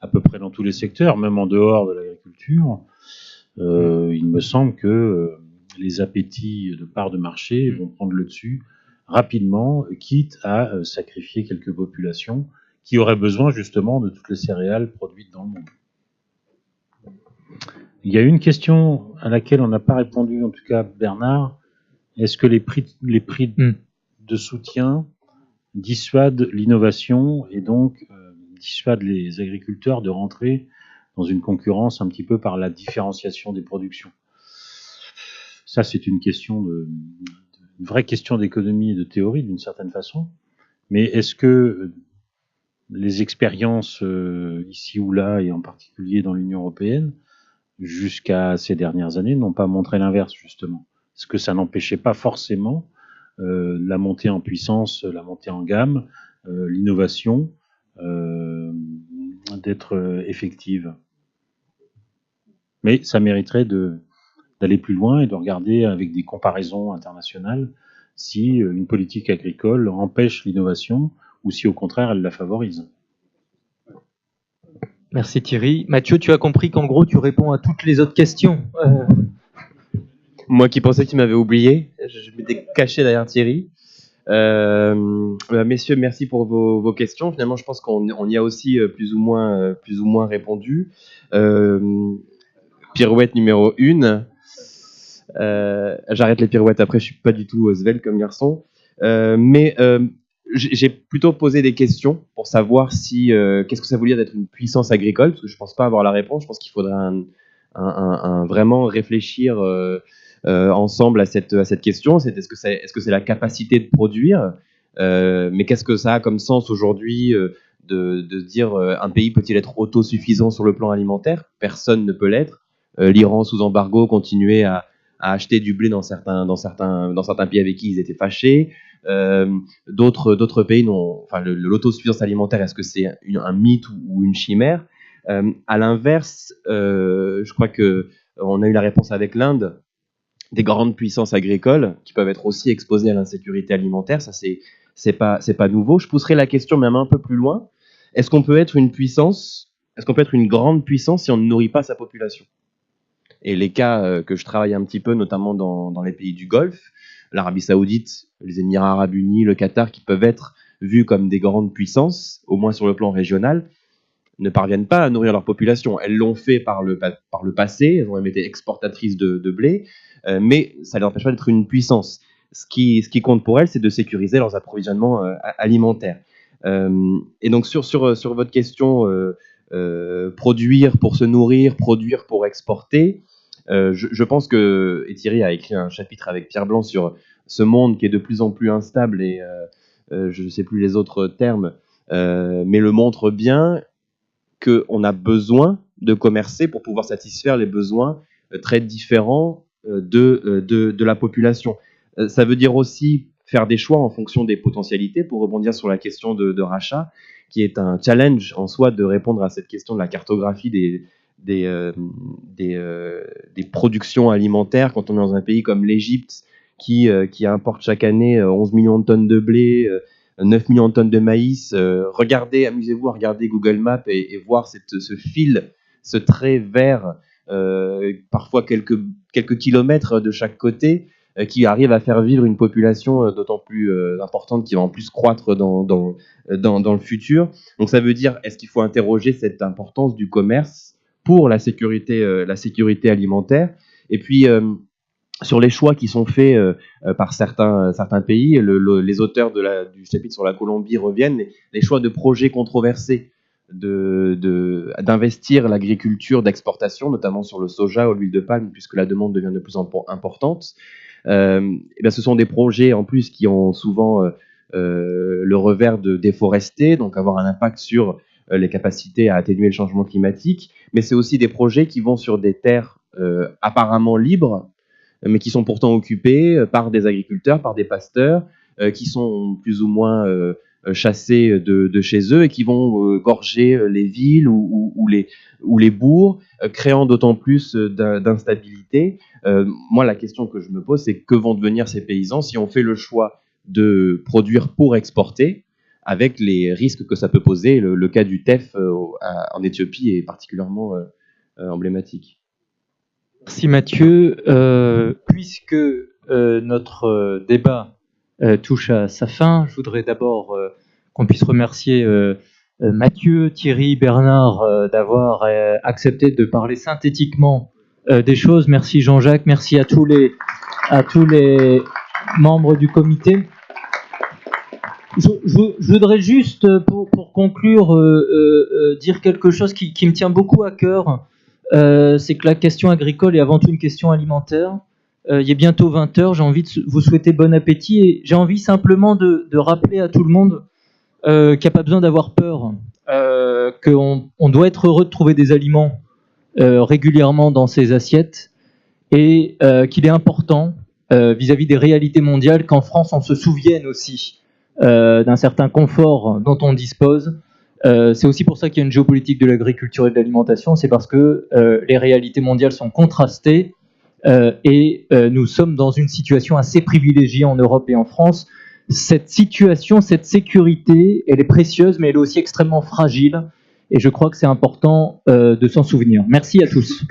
D: à peu près dans tous les secteurs, même en dehors de l'agriculture, il me semble que les appétits de part de marché vont prendre le dessus rapidement, quitte à sacrifier quelques populations qui auraient besoin justement de toutes les céréales produites dans le monde. Il y a une question à laquelle on n'a pas répondu, en tout cas Bernard. Est-ce que les prix de soutien dissuadent l'innovation et donc dissuadent les agriculteurs de rentrer dans une concurrence un petit peu par la différenciation des productions? Ça, c'est une question une vraie question d'économie et de théorie d'une certaine façon. Mais est-ce que les expériences ici ou là, et en particulier dans l'Union européenne, jusqu'à ces dernières années, n'ont pas montré l'inverse, justement? Est-ce que ça n'empêchait pas forcément la montée en puissance, la montée en gamme, l'innovation, d'être effective? Mais ça mériterait d'aller plus loin et de regarder avec des comparaisons internationales si une politique agricole empêche l'innovation ou si au contraire elle la favorise.
B: Merci Thierry. Mathieu, tu as compris qu'en gros tu réponds à toutes les autres questions.
E: Moi qui pensais que tu m'avais oublié, je m'étais caché derrière Thierry. Messieurs, merci pour vos questions. Finalement, je pense qu'on y a aussi plus ou moins répondu. Pirouette numéro 1. J'arrête les pirouettes après, je suis pas du tout svelte comme garçon. J'ai plutôt posé des questions pour savoir si qu'est-ce que ça voulait dire d'être une puissance agricole, parce que je pense pas avoir la réponse. Je pense qu'il faudrait vraiment réfléchir ensemble à cette question. Est-ce que c'est la capacité de produire, mais qu'est-ce que ça a comme sens aujourd'hui de dire un pays peut-il être autosuffisant sur le plan alimentaire? Personne ne peut l'être. L'Iran sous embargo continuait à acheter du blé dans certains pays avec qui ils étaient fâchés. D'autres pays n'ont. Enfin, l'autosuffisance alimentaire, est-ce que c'est un mythe ou une chimère? À l'inverse, je crois que on a eu la réponse avec l'Inde, des grandes puissances agricoles qui peuvent être aussi exposées à l'insécurité alimentaire. Ça, c'est pas nouveau. Je pousserai la question même un peu plus loin. Est-ce qu'on peut être une puissance? Est-ce qu'on peut être une grande puissance si on ne nourrit pas sa population? Et les cas que je travaille un petit peu, notamment dans les pays du Golfe, l'Arabie Saoudite, les Émirats Arabes Unis, le Qatar, qui peuvent être vus comme des grandes puissances, au moins sur le plan régional, ne parviennent pas à nourrir leur population. Elles l'ont fait par le passé, elles ont même été exportatrices de blé, mais ça ne les empêche pas d'être une puissance. Ce qui compte pour elles, c'est de sécuriser leurs approvisionnements alimentaires. Et donc sur votre question, produire pour se nourrir, produire pour exporter, je pense que, et Thierry a écrit un chapitre avec Pierre Blanc sur ce monde qui est de plus en plus instable et je ne sais plus les autres termes, mais le montre bien qu'on a besoin de commercer pour pouvoir satisfaire les besoins très différents de la population. Ça veut dire aussi faire des choix en fonction des potentialités, pour rebondir sur la question de rachat, qui est un challenge en soi de répondre à cette question de la cartographie des productions alimentaires. Quand on est dans un pays comme l'Égypte, qui importe chaque année 11 millions de tonnes de blé, 9 millions de tonnes de maïs, amusez-vous à regarder Google Maps et voir ce fil, ce trait vert, parfois quelques kilomètres de chaque côté, qui arrive à faire vivre une population d'autant plus importante, qui va en plus croître dans le futur. Donc ça veut dire, est-ce qu'il faut interroger cette importance du commerce pour la sécurité alimentaire? Et puis sur les choix qui sont faits par certains pays, les auteurs du chapitre sur la Colombie reviennent, les choix de projets controversés d'investir l'agriculture d'exportation, notamment sur le soja ou l'huile de palme, puisque la demande devient de plus en plus importante. Et bien ce sont des projets en plus qui ont souvent le revers de déforester, donc avoir un impact sur les capacités à atténuer le changement climatique, mais c'est aussi des projets qui vont sur des terres apparemment libres, mais qui sont pourtant occupées par des agriculteurs, par des pasteurs, qui sont plus ou moins chassés de chez eux et qui vont gorger les villes ou les bourgs, créant d'autant plus d'instabilité. Moi, la question que je me pose, c'est que vont devenir ces paysans si on fait le choix de produire pour exporter, avec les risques que ça peut poser. Le cas du teff en Éthiopie est particulièrement emblématique.
B: Merci Mathieu. Puisque notre débat touche à sa fin, je voudrais d'abord qu'on puisse remercier Mathieu, Thierry, Bernard d'avoir accepté de parler synthétiquement des choses. Merci Jean-Jacques, merci à tous les membres du comité. Je voudrais juste, pour conclure, dire quelque chose qui me tient beaucoup à cœur. C'est que la question agricole est avant tout une question alimentaire. Il est bientôt 20h, j'ai envie de vous souhaiter bon appétit et j'ai envie simplement de rappeler à tout le monde qu'il n'y a pas besoin d'avoir peur, qu'on doit être heureux de trouver des aliments régulièrement dans ses assiettes et qu'il est important vis-à-vis des réalités mondiales qu'en France on se souvienne aussi d'un certain confort dont on dispose. C'est aussi pour ça qu'il y a une géopolitique de l'agriculture et de l'alimentation, c'est parce que les réalités mondiales sont contrastées et nous sommes dans une situation assez privilégiée en Europe et en France. Cette situation, cette sécurité, elle est précieuse, mais elle est aussi extrêmement fragile et je crois que c'est important de s'en souvenir. Merci à tous.